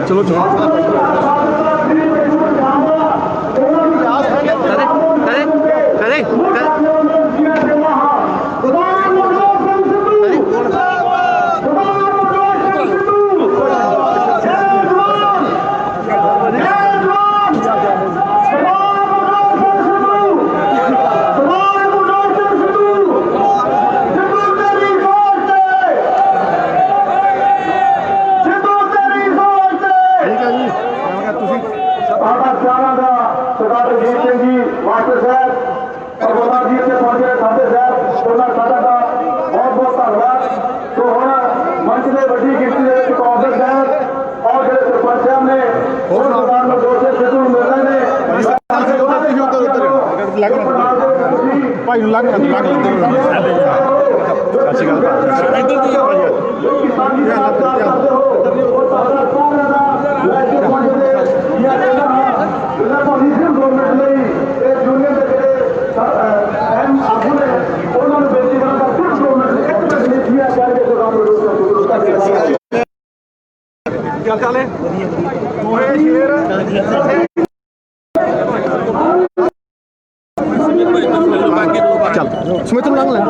चलो चलो भाई लग क्या चाल है चल सुमित लंग ले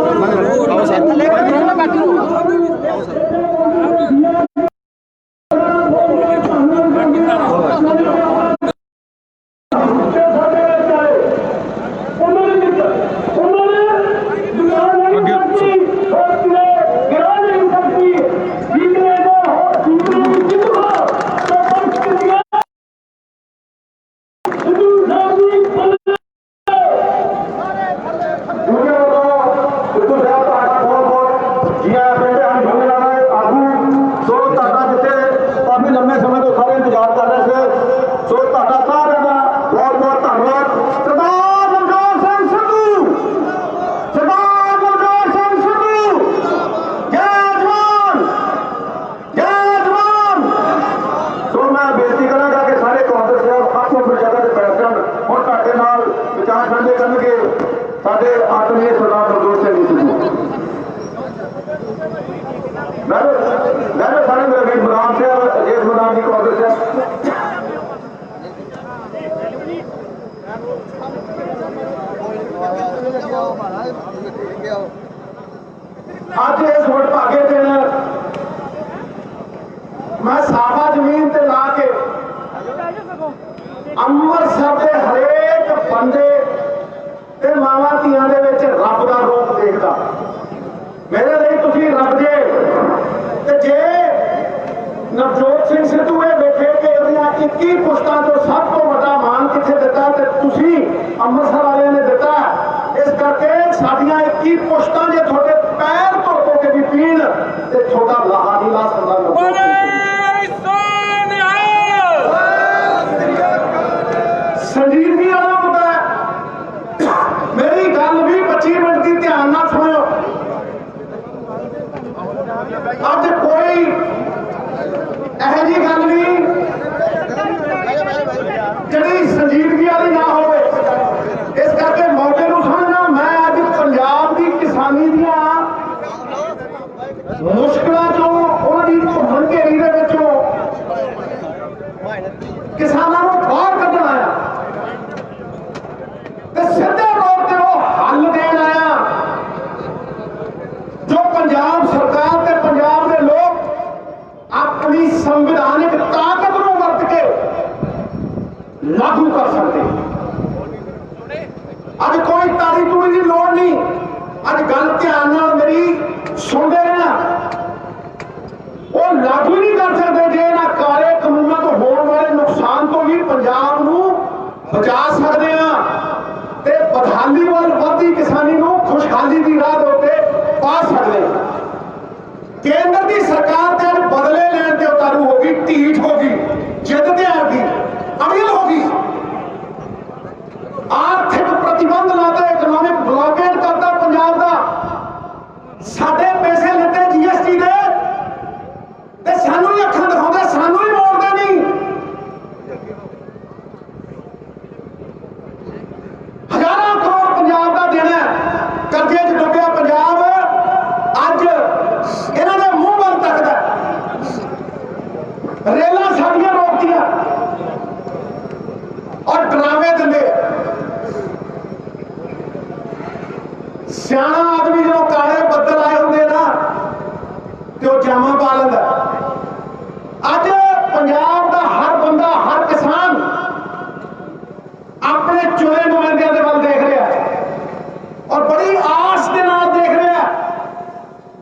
आज इस वोट भागे दिन मैं साफा जमीन ते ला के ਅੰਮ੍ਰਿਤਸਰ ਦੇ ਹਰੇਕ ਬੰਦੇ ਤੇ ਮਾਵਾਂ ਧੀਆਂ ਦੇ ਵਿੱਚ ਰੱਬ ਦਾ ਰੂਪ ਦੇਖਦਾ। ਮੇਰੇ ਲਈ ਤੁਸੀਂ ਰੱਬ ਜੇ ਤੇ ਜੇ ਨਵਜੋਤ ਸਿੰਘ ਸਿੱਧੂ ਇਹ ਵੇਖੇ ਕਿ ਇਹਦੀਆਂ 21 ਪੁਸ਼ਤਾਂ ਤੋਂ ਸਭ ਤੋਂ ਵੱਡਾ ਮਾਣ ਕਿੱਥੇ ਦਿੱਤਾ ਤੇ ਤੁਸੀਂ ਅੰਮ੍ਰਿਤਸਰ ਵਾਲਿਆਂ ਨੇ ਦਿੱਤਾ। ਇਸ ਕਰਕੇ ਸਾਡੀਆਂ 21 ਪੁਸ਼ਤਾਂ ਜੇ ਤੁਹਾਡੇ ਪੈਰ ਧੋ ਕੇ ਵੀ ਪੀਣ ਤੇ ਤੁਹਾਡਾ ਲਾਹਾ ਨਹੀਂ ਲਾ ਸਕਦਾ। संजीवनी वाला पता है मेरी गल भी 25 मिनट की ध्यान ना सुनो। अज कोई यह जी गल नहीं जी संजीवनी वाली ना हो। इस करके मौके को समझना मैं अज पंजाब की किसानी दियां मुश्किलों चो उन्होंने घुमन घेरी किसानों को बाहर कढ़न आया सीधे तौर पर वो हल देन आया जो पंजाब सरकार ते पंजाब के लोग अपनी संविधानिक ਸਿਆਣਾ ਆਦਮੀ ਜਦੋਂ ਕਾਲੇ ਬੱਦਲ ਆਏ ਹੁੰਦੇ ਨਾ ਤੇ ਉਹ ਜਾਮਾ ਪਾ ਲੈਂਦਾ। ਅੱਜ ਪੰਜਾਬ ਦਾ ਹਰ ਬੰਦਾ, ਹਰ ਕਿਸਾਨ ਆਪਣੇ ਚੁਣੇ ਨੁਮਾਇੰਦਿਆਂ ਦੇ ਵੱਲ ਦੇਖ ਰਿਹਾ ਔਰ ਬੜੀ ਆਸ ਦੇ ਨਾਲ ਦੇਖ ਰਿਹਾ,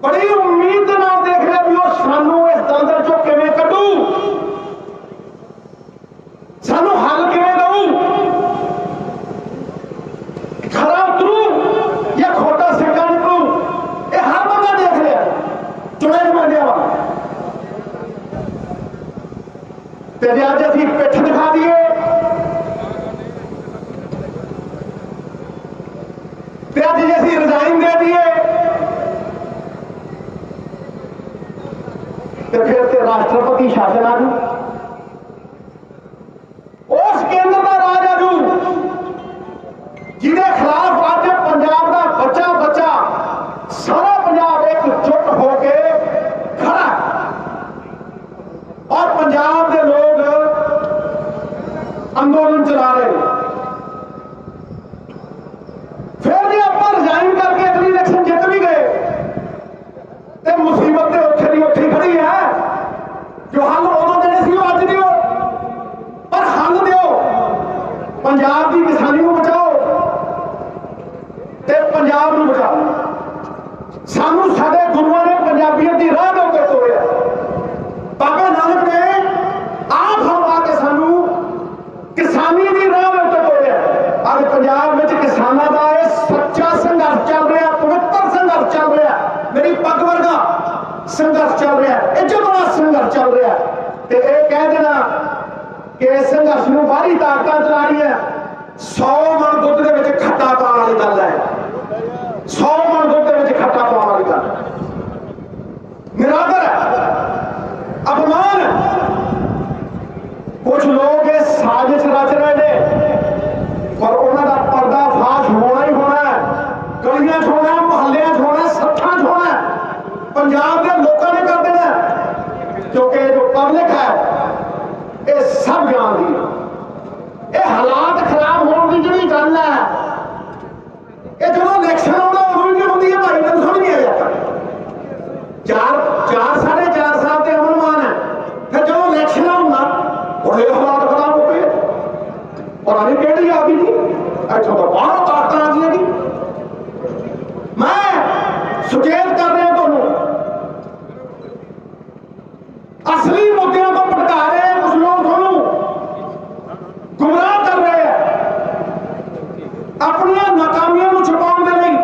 ਬੜੀ ਉਮੀਦ ਦੇ ਨਾਲ ਦੇਖ ਰਿਹਾ ਵੀ ਉਹ ਸਾਨੂੰ ਇਸ ਦਲਦਲ ਚੋਂ ਕਿਵੇਂ ਕੱਢੂ, ਸਾਨੂੰ ਹੱਲ ਕਿਵੇਂ ਦਊ, ਖਰਾ ਉਤਰੂ ਜਾਂ ਖੋਟਾ ਸਿੱਕਾ ਨਿਕਲੂ। ਇਹ ਹਰ ਬੰਦਾ ਦੇਖ ਰਿਹਾ ਚੁਣੇ ਨੁਮਾਇੰਦਿਆਂ ਵੱਲ। ਤੇ ਜੇ ਅੱਜ ਅਸੀਂ ਪਿੱਠ ਦਿਖਾ ਦਈਏ ਤੇ ਅੱਜ ਜੇ ਅਸੀਂ ਰਿਜ਼ਾਈਨ ਦੇ ਦਈਏ ਤੇ ਫਿਰ ਤੇ ਰਾਸ਼ਟਰਪਤੀ ਸ਼ਾਸਨ ਆਜੂ, ਉਸ ਕੇਂਦਰ ਦਾ ਰਾਜ ਆਜੂ ਜਿਹਦੇ ਖਿਲਾਫ ਅੱਜ ਪੰਜਾਬ ਦਾ ਬੱਚਾ ਬੱਚਾ ਸਾਰਾ ਪੰਜਾਬ ਇਕਜੁੱਟ ਹੋ ਕੇ ਖੜਾ ਔਰ ਪੰਜਾਬ ਦੇ ਲੋਕ ਅੰਦੋਲਨ ਚਲਾ ਰਹੇ। ਫਿਰ ਜੇ ਆਪਾਂ ਰਿਜ਼ਾਈਨ ਕਰਕੇ ਅਗਲੀ ਇਲੈਕਸ਼ਨ ਜਿੱਤ ਵੀ ਗਏ ਤੇ ਮੁਸੀਬਤ ਤੇ ਉੱਥੇ ਦੀ ਉੱਥੇ ਖੜੀ ਹੈ। ਜੋ ਹੱਲ ਉਦੋਂ ਦੇਣੇ ਸੀ ਉਹ ਅੱਜ ਦਿਓ, ਪਰ ਹੱਲ ਦਿਓ। ਪੰਜਾਬ ਦੀ ਕਿਸਾਨੀ ਨੂੰ ਬਚਾਓ ਤੇ ਪੰਜਾਬ ਨੂੰ ਬਚਾਓ। ਸਾਨੂੰ ਸਾਡੇ ਗੁਰੂਆਂ ਨੇ ਪੰਜਾਬੀਅਤ ਦੀ ਰਾਹ ਦੇ ਉੱਤੇ ਤੋਰਿਆ। ਬਾਬਾ ਨਾਨਕ ਨੇ ਆਪ ਹਵਾ ਕੇ ਸਾਨੂੰ ਕਿਸਾਨੀ ਦੀ ਰਾਹ ਦੇ ਉੱਤੇ ਤੋਰਿਆ। ਅੱਜ ਪੰਜਾਬ ਵਿੱਚ ਕਿਸਾਨਾਂ ਦਾ ਇਹ ਸੱਚਾ ਸੰਘਰਸ਼ ਚੱਲ ਰਿਹਾ, ਪਵਿੱਤਰ ਸੰਘਰਸ਼ ਚੱਲ ਰਿਹਾ, ਮੇਰੀ ਪੱਗ ਵਰਗਾ ਸੰਘਰਸ਼ ਚੱਲ ਰਿਹਾ, ਇੱਜ਼ਤ ਵਾਲਾ ਸੰਘਰਸ਼ ਚੱਲ ਰਿਹਾ। ਤੇ ਇਹ ਕਹਿ ਦੇਣਾ ਕਿ ਇਸ ਸੰਘਰਸ਼ ਨੂੰ ਬਾਹਰੀ ਤਾਕਤਾਂ ਚਲਾ ਰਹੀਆਂ, 100 ਮਣ ਦੁੱਧ ਦੇ ਵਿੱਚ ਖੱਟਾ ਪਾਉਣ ਵਾਲੀ ਗੱਲ ਹੈ। 100 ਮਣ ਦੁੱਧ ਦੇ ਵਿੱਚ ਖੱਟਾ ਪਾਉਣ ਵਾਲੀ ਗੱਲ ਨਿਰਾਦਰ ਹੈ, ਅਪਮਾਨ ਹੈ। ਕੁਝ ਲੋਕ ਇਹ ਸਾਜ਼ਿਸ਼ ਰਚ ਰਹੇ ਨੇ ਪਰ ਉਹਨਾਂ ਦਾ ਪਰਦਾ ਫਾਸ਼ ਹੋਣਾ ਹੀ ਹੋਣਾ ਹੈ। ਗਲੀਆਂ 'ਚ ਹੋਣਾ, ਮੁਹੱਲਿਆਂ 'ਚ ਹੋਣਾ, ਸੱਥਾਂ 'ਚ ਹੋਣਾ। ਪੰਜਾਬ ਦੇ ਲੋਕਾਂ ਨੇ ਕਰ ਦੇਣਾ ਕਿਉਂਕਿ ਜੋ ਪਬਲਿਕ ਹੈ ਇਹ ਸਭ ਜਾਣਦੀ ਹੈ। ਇਹ ਹਾਲਾਤ ਖਰਾਬ ਹੋਣ ਦੀ ਜਿਹੜੀ ਗੱਲ ਹੈ ਇਹ ਜਦੋਂ ਇਲੈਕਸ਼ਨ ਆਉਂਦਾ ਉਦੋਂ ਵੀ ਹੁੰਦੀ ਹੈ। ਭਾਈ ਤੈਨੂੰ ਸਮਝ ਨਹੀਂ ਆਇਆ, 4.5 ਸਾਲ ਤੇ ਅਮਨ ਮਾਨ ਹੈ, ਫਿਰ ਜਦੋਂ ਇਲੈਕਸ਼ਨ ਆਉਂਦਾ ਬੜੇ ਹਾਲਾਤ ਖਰਾਬ ਹੋ ਗਏ। ਪਤਾ ਨਹੀਂ ਕਿਹੜੀ ਆ ਗਈ ਜੀ, ਇੱਥੋਂ ਤਾਂ ਬਾਹਰੋਂ ਤਾਕਤਾਂ ਆ ਗਈਆਂ ਜੀ। ਮੈਂ ਸੁਚੇਤ ਕਰ ਰਿਹਾ ਤੁਹਾਨੂੰ, ਅਸਲੀ ਮੁੱਦਿਆਂ ਤੋਂ ਭਟਕਾ ਰਹੇ ਕੁਝ ਲੋਕ, ਤੁਹਾਨੂੰ ਗੁੰਮਰਾਹ ਕਰ ਰਹੇ ਆ ਆਪਣੀਆਂ ਨਾਕਾਮੀਆਂ ਨੂੰ ਛੁਪਾਉਣ ਦੇ ਲਈ।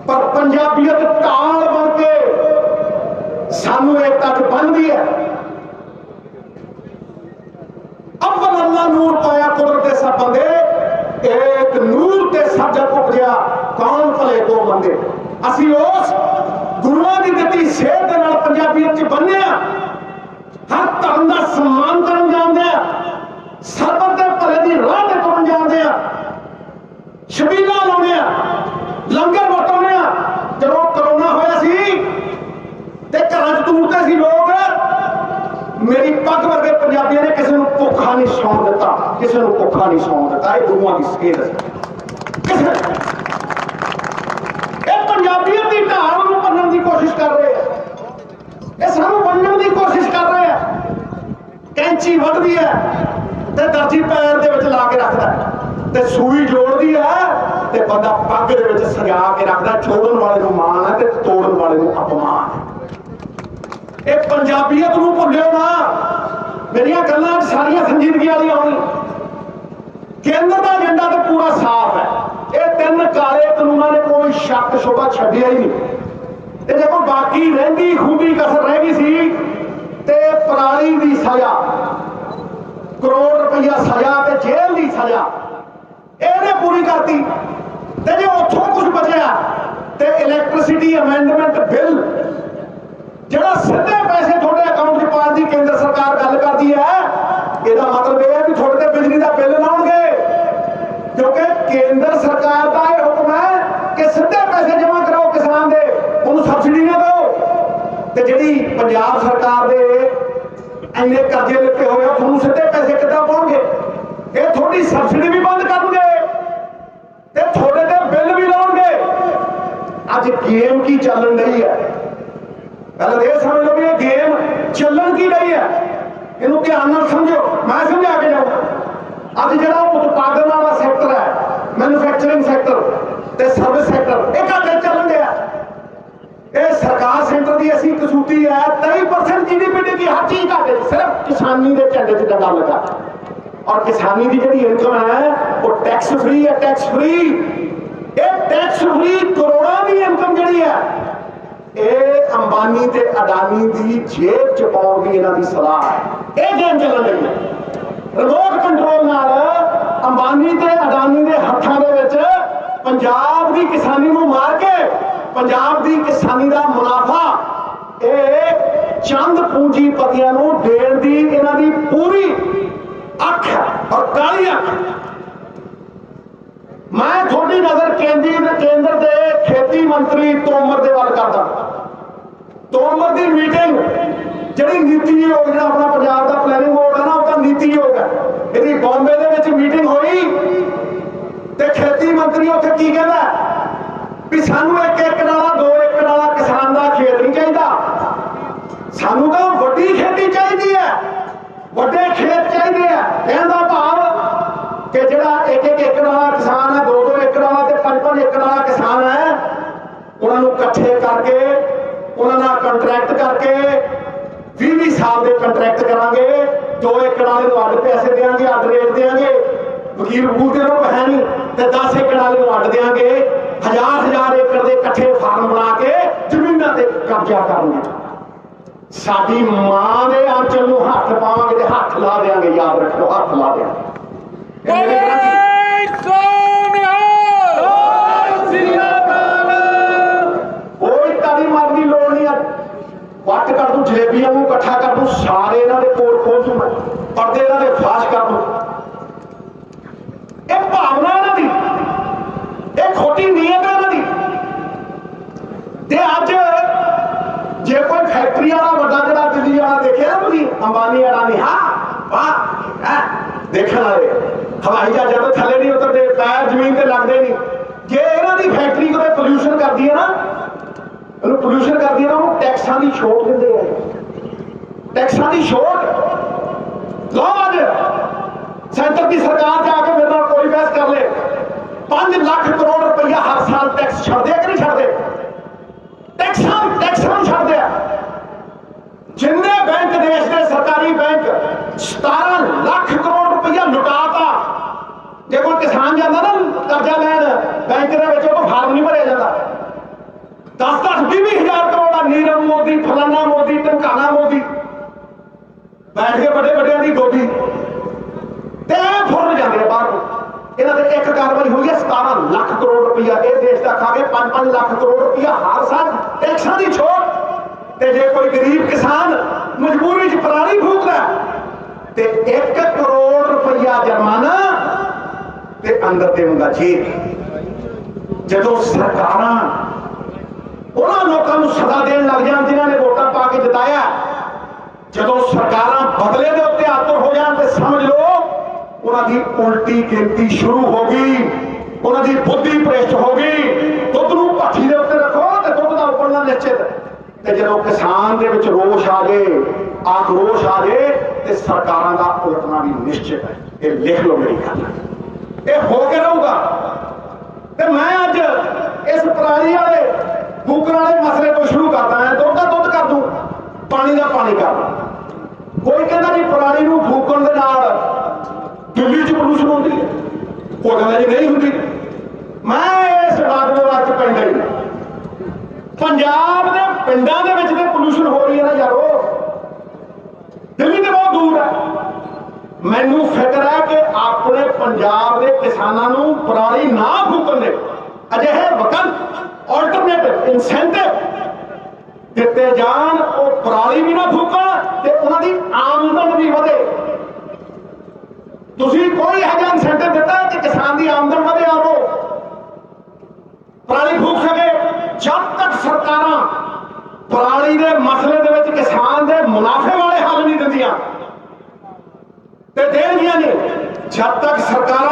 ਪਰ ਪੰਜਾਬੀਅਤ ਢਾਲ ਬਣ ਕੇ ਸਾਨੂੰ ਏਕਤਾ 'ਚ ਬੰਨ੍ਹਦੀ ਹੈ। ਅਵਲ ਅੱਲਾ ਨੂਰ ਪਾਇਆ ਕੁਦਰਤ ਦੇ ਸਭ ਬੰਦੇ, ਇੱਕ ਨੂਰ ਤੇ ਸਭ ਜਗ ਉਪਜਿਆ ਕੌਣ ਭਲੇ ਕੋ ਮੰਦੇ। ਅਸੀਂ ਉਸ ਗੁਰੂਆਂ ਦੀ ਦਿੱਤੀ ਸੇਧ ਦੇ ਨਾਲ ਪੰਜਾਬੀਅਤ 'ਚ ਬੰਨੇ ਆ, ਹਰ ਧਰਮ ਦਾ ਸਨਮਾਨ ਕਰਨ ਜਾਣਦੇ ਆ, ਸਰਬੱਤ ਦੇ ਭਲੇ ਦੀ ਰਾਹ ਤੇ ਤੁਰਨ ਜਾਣਦੇ ਆ, ਛਬੀਲਾਂ ਲਾਉਂਦੇ ਆ, ਲੰਗਰ ਵਰਤਾਉਂਦੇ ਆ। ਜਦੋਂ ਕਰੋਨਾ ਹੋਇਆ ਸੀ ਤੇ ਘਰਾਂ 'ਚ ਤੁਰਦੇ ਸੀ ਲੋਕ, ਮੇਰੀ ਪੱਗ ਵਰਗੇ ਪੰਜਾਬੀਆਂ ਨੇ ਕਿਸੇ ਨੂੰ ਭੁੱਖਾ ਨਹੀਂ ਸੌਣ ਦਿੱਤਾ, ਕਿਸੇ ਨੂੰ ਭੁੱਖਾ ਨਹੀਂ ਸੌਣ ਦਿੱਤਾ। ਇਹ ਗੁਰੂਆਂ ਦੀ ਸੇਧ ਹੈ। ਕਿਸੇ ਇਹ ਪੰਜਾਬੀਅਤ ਦੀ ਢਾਲ ਨੂੰ ਭੰਨਣ ਦੀ ਕੋਸ਼ਿਸ਼ ਕਰ ਰਹੇ ਆ, ਇਹ ਸਾਨੂੰ ਵੰਡਣ ਦੀ ਕੋਸ਼ਿਸ਼ ਕਰ ਰਹੇ ਆ। ਕੈਂਚੀ ਵੱਢਦੀ ਹੈ ਤੇ ਦਰਜੀ ਪੈਰ ਦੇ ਵਿੱਚ ਲਾ ਕੇ ਰੱਖਦਾ ਤੇ ਸੂਈ ਜੋੜਦੀ ਹੈ ਤੇ ਬੰਦਾ ਪੱਗ ਦੇ ਵਿੱਚ ਸਜਾ ਕੇ ਰੱਖਦਾ। ਜੋੜਨ ਵਾਲੇ ਨੂੰ ਮਾਣ ਹੈ ਤੇ ਤੋੜਨ ਵਾਲੇ ਨੂੰ ਅਪਮਾਨ ਹੈ। ਇਹ ਪੰਜਾਬੀਅਤ ਨੂੰ ਭੁੱਲਿਓ ਨਾ। ਮੇਰੀਆਂ ਗੱਲਾਂ ਸਾਰੀਆਂ ਸੰਜੀਦਗੀ ਵਾਲੀਆਂ ਹੋਣ। ਕੇਂਦਰ ਦਾ ਏਜੰਡਾ ਤਾਂ ਪੂਰਾ ਸਾਫ਼ ਹੈ। ਇਹ 3 ਕਾਲੇ ਕਾਨੂੰਨਾਂ ਨੇ ਕੋਈ ਸ਼ੱਕ ਸ਼ੁਬਾ ਛੱਡਿਆ ਹੀ ਨਹੀਂ। ਤੇ ਜੇ ਕੋਈ ਬਾਕੀ ਰਹਿੰਦੀ ਖੂਬੀ ਕਸਰ ਰਹਿ ਗਈ ਸੀ ਤੇ ਪਰਾਲੀ ਦੀ ਸਜ਼ਾ, ਕਰੋੜ ਰੁਪਈਆ ਸਜ਼ਾ ਤੇ ਜੇਲ੍ਹ ਦੀ ਸਜ਼ਾ ਇਹਨੇ ਪੂਰੀ ਕਰਤੀ। ਤੇ ਜੇ ਉੱਥੋਂ ਕੁਝ ਬਚਿਆ ਤੇ ਇਲੈਕਟ੍ਰਿਸਿਟੀ ਅਮੈਂਡਮੈਂਟ ਬਿੱਲ, ਜਿਹੜਾ ਸਿੱਧੇ ਪੈਸੇ ਤੁਹਾਡੇ ਅਕਾਊਂਟ 'ਚ ਪਾਉਣ ਦੀ ਕੇਂਦਰ ਸਰਕਾਰ ਗੱਲ ਕਰਦੀ ਹੈ, ਇਹਦਾ ਮਤਲਬ ਇਹ ਹੈ ਕਿ ਤੁਹਾਡੇ ਤੇ ਬਿਜਲੀ ਦਾ ਬਿੱਲ ਲਾਉਣਗੇ। ਕਿਉਂਕਿ ਕੇਂਦਰ ਸਰਕਾਰ ਦਾ ਇਹ ਹੁਕਮ ਹੈ ਕਿ ਸਿੱਧੇ ਪੈਸੇ ਜਮ੍ਹਾਂ ਕਰਾਓ ਕਿਸਾਨ ਦੇ, ਉਹਨੂੰ ਸਬਸਿਡੀ ਨਾ ਦਿਓ। ਤੇ ਜਿਹੜੀ ਪੰਜਾਬ ਸਰਕਾਰ ਦੇ ਇੰਨੇ ਕਰਜ਼ੇ ਲਿੱਤੇ ਹੋਏ ਆ, ਤੁਹਾਨੂੰ ਸਿੱਧੇ ਪੈਸੇ ਕਿੱਦਾਂ ਪਾਉਣਗੇ? ਇਹ ਤੁਹਾਡੀ ਸਬਸਿਡੀ ਵੀ ਬੰਦ ਕਰਨਗੇ ਤੇ ਤੁਹਾਡੇ ਤੇ ਬਿੱਲ ਵੀ ਲਾਉਣਗੇ। ਅੱਜ गेम की ਚੱਲਣ ਰਹੀ ਹੈ। पहले ये समझ लो भी ये गेम ਚੱਲਣ की रही है, ਇਹਨੂੰ ਧਿਆਨ ਨਾਲ ਸਮਝੋ। मैं समझा के जाऊँ ਅੱਜ ਜਿਹੜਾ ਉਤਪਾਦਨ ਵਾਲਾ ਸੈਕਟਰ ਹੈ, मैन्युफैक्चरिंग सैक्टर ਤੇ सर्विस सैक्टर, ਇਹ ਘਾਟੇ ਚੱਲਣ ਡਿਆ। ਇਹ ਸਰਕਾਰ सेंटर की ऐसी कसूती है, 23% GDP की हर चीज घाटे, सिर्फ किसानी के झंडे से डगा लगा। और किसानी की जी इनकम है वो टैक्स फ्री है, टैक्स फ्री। ये टैक्स फ्री करोड़ों की इनकम जी है, ये अंबानी ते अडानी की जेब च पाउण दी इन्हां दी सलाह है। ये गेम चलन रही है रिमोट कंट्रोल नाल अंबानी ते अडानी के हत्थां दे विच पंजाब की किसानी नूं मार के पंजाब की किसानी का मुनाफा ये चंद पूंजीपतियों को देण दी इन्हां दी पूरी अख है और काली अख। मैं थोड़ी नजर केंद्र के खेती मंत्री तोमर दे वल करदा। तोमर की मीटिंग जिहड़ी नीति आयोग जिहड़ा अपना पंजाब का प्लैनिंग बोर्ड है ना, उसका नीति आयोग है, इहदी बॉम्बे दे विच मीटिंग होई ते खेती मंत्री उत्थे की कहंदा भी सानू 1 एकड़ वाला 2 एकड़ वाला किसान का खेत नहीं चाहिए, सानू तो वड्डी खेती चाहिए है, वड्डे खेत चाहिए है। कहने का भाव कि जिहड़ा 1-1 एकड़ वाला किसान है, 2-2 एकड़ वाला ते 5-5 एकड़ वाला किसान है, उन्होंने इकट्ठे करके उन्होंने कंट्रैक्ट करके 20-20 साल के कंट्रैक्ट करांगे। 2 एकड़ वाले को अड्ड पैसे देंगे, अड्ड रेट देंगे, वकील वकूल के लोग है नहीं, तो 10 एकड़ वाले को अड्ड देंगे। 1000-1000 एकड़ के इकट्ठे फार्म बना के जमीनों से कब्जा करना। साडी मां दे आंचल नूं हत्थ पावांगे ते हत्थ ला देंगे, याद रखो, हत्थ ला देंगे। कोई तारी मारन की लोड़ नहीं है, वट कर दूं, जलेबियां नूं इकट्ठा कर दूं, सारे इन्हां दे कोल खोल दूं, मैं पर्दे इन्हां दे फाश कर दूं। ये भावना इन्हां दी, ये खोटी नीयत है इन्हां दी। ते अज जे कोई फैक्ट्री वाला बड़ा जिहड़ा दिल्ली वाला देखे ना तुसीं, अंबानी अडानी, हाँ वाह देखण वाले हवाई जहाज़ तो थले नहीं उतरते, पैर जमीन ते लगदे नहीं। जे इन्हां दी फैक्ट्री कोई पोल्यूशन करदी है ना, पोल्यूशन करदी है ना, उन्होंने टैक्सां की छूट दिंदे हैं, टैक्सां की छूट। लो अज सेंटर की सरकार जाके मेरे नाल कोई बहस कर ले, 5 लाख करोड़ रुपया हर साल टैक्स छड्डदे कि नहीं छड्डदे? टैक्सां छड्डदे आ। जिन्ने बैंक देश के सरकारी बैंक 17 लाख करोड़ रुपया लुटाता। जो कोई किसान जाता ना कर्जा लैन बैंक के तो फार्म नहीं भरिया जाता, 10-10, 20-20 हजार करोड़ का नीरव मोदी, फलाना मोदी, ढमकाना मोदी बैठ के बड़े बड़े की गोदी फुर जाते बाहर। इन्हों ने एक कार्रवाई हुई है 17 लाख करोड़ रुपया, ये देश का खा के 5-5 लाख करोड़ रुपया हर साल टैक्सां की छूट। ते जे कोई गरीब किसान मजबूरी च पराली फूकदा ते 1 करोड़ रुपया जुर्माना ते अंदर देऊंगा जेल। जदों सरकारां उन्हां लोकां नूं सदा देण लग जाण जिन्हां ने वोटां पा के जिताया, जदों सरकारां बदले दे उत्ते आतुर हो जाण ते समझ लो उन्हां दी उल्टी गिनती शुरू हो गई, उन्हां दी बुद्धि भ्रिष्ट हो गई। दुध नूं भट्ठी दे उत्ते रखो ते दुध दा उबलना निश्चित। ते जदों किसान दे विच रोष आ जाए, आक्रोश आ जाए ते सरकारां दा उलटना भी निश्चित है। ये लिख लो मेरी गल, ये हो के रहूगा। ते मैं अज इस पराली वाले फूकण वाले मसले तो शुरू करता है। दुध का दुध कर दूं, पानी का पानी कर दूं। कोई कहता जी पराली नूं फूकण दे नाल दिल्ली च प्रदूषण होती है, कोई कहता जी नहीं होती। मैं इस वाद विवाद च पैंदा ही नहीं। पंजाब के पिंडां दे विच ते पोल्यूशन हो रही है ना यारो, दिल्ली तो बहुत दूर है। मैनू फिक्र है कि अपने पंजाब के किसानों नूं पराली ना फूकण दे अजिहे विकल्प ऑल्टरनेटिव इंसेंटिव दिते जान, वो पराली भी ना फूकण ते उन्हां दी आमदन भी वधे। तुसीं कोई ऐसा इंसेंटिव दिता कि किसान की आमदन वधे और वो पराली फूक सके? जब तक सरकार पराली के मसले दे विच किसान के मुनाफे वाले हल नहीं दिंदियां ते देणगियां नहीं, जब तक सरकार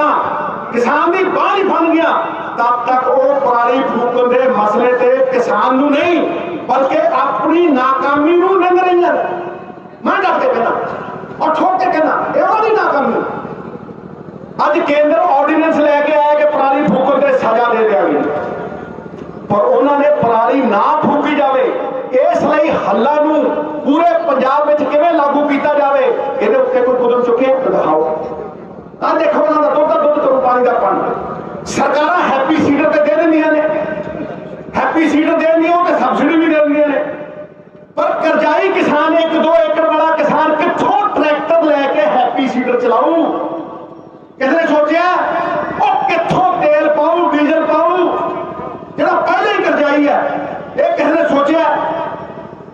किसान की बांह नहीं फड़नगियां तब तक वो पराली फूकण के मसले ते किसान नूं नहीं बल्कि अपनी नाकामी नूं निंद रही है। मैं डट के कहना और ठोक के कहना ये उन्होंने नाकामी। अज केंद्र ऑर्डीनेंस लैके आया कि पराली फूकण ते सजा दे देंगे, पर उन्होंने पराली ना फूकी जाए इसलिए हल्ला नूं पूरे पंजाब में किवें लागू किया जाए ये उत्ते कोई कदम चुके दिखाओ। आ देखो उन्होंने दुध का दुध करो पानी का पानी। सरकार हैप्पी सीडर ते दे देंदियां ने, हैप्पी सीडर दे देंदियां ते सबसिडी भी दे देंदियां ने, पर करजाई किसान 1-2 एकड़ वाला किसान कित्थों ट्रैक्टर लैके हैप्पी सीडर चलाऊ? किसने सोचा वो कित्थों तेल पाऊ डीजल पाऊ जो पहले ही करजाई है? ये किसने सोचा?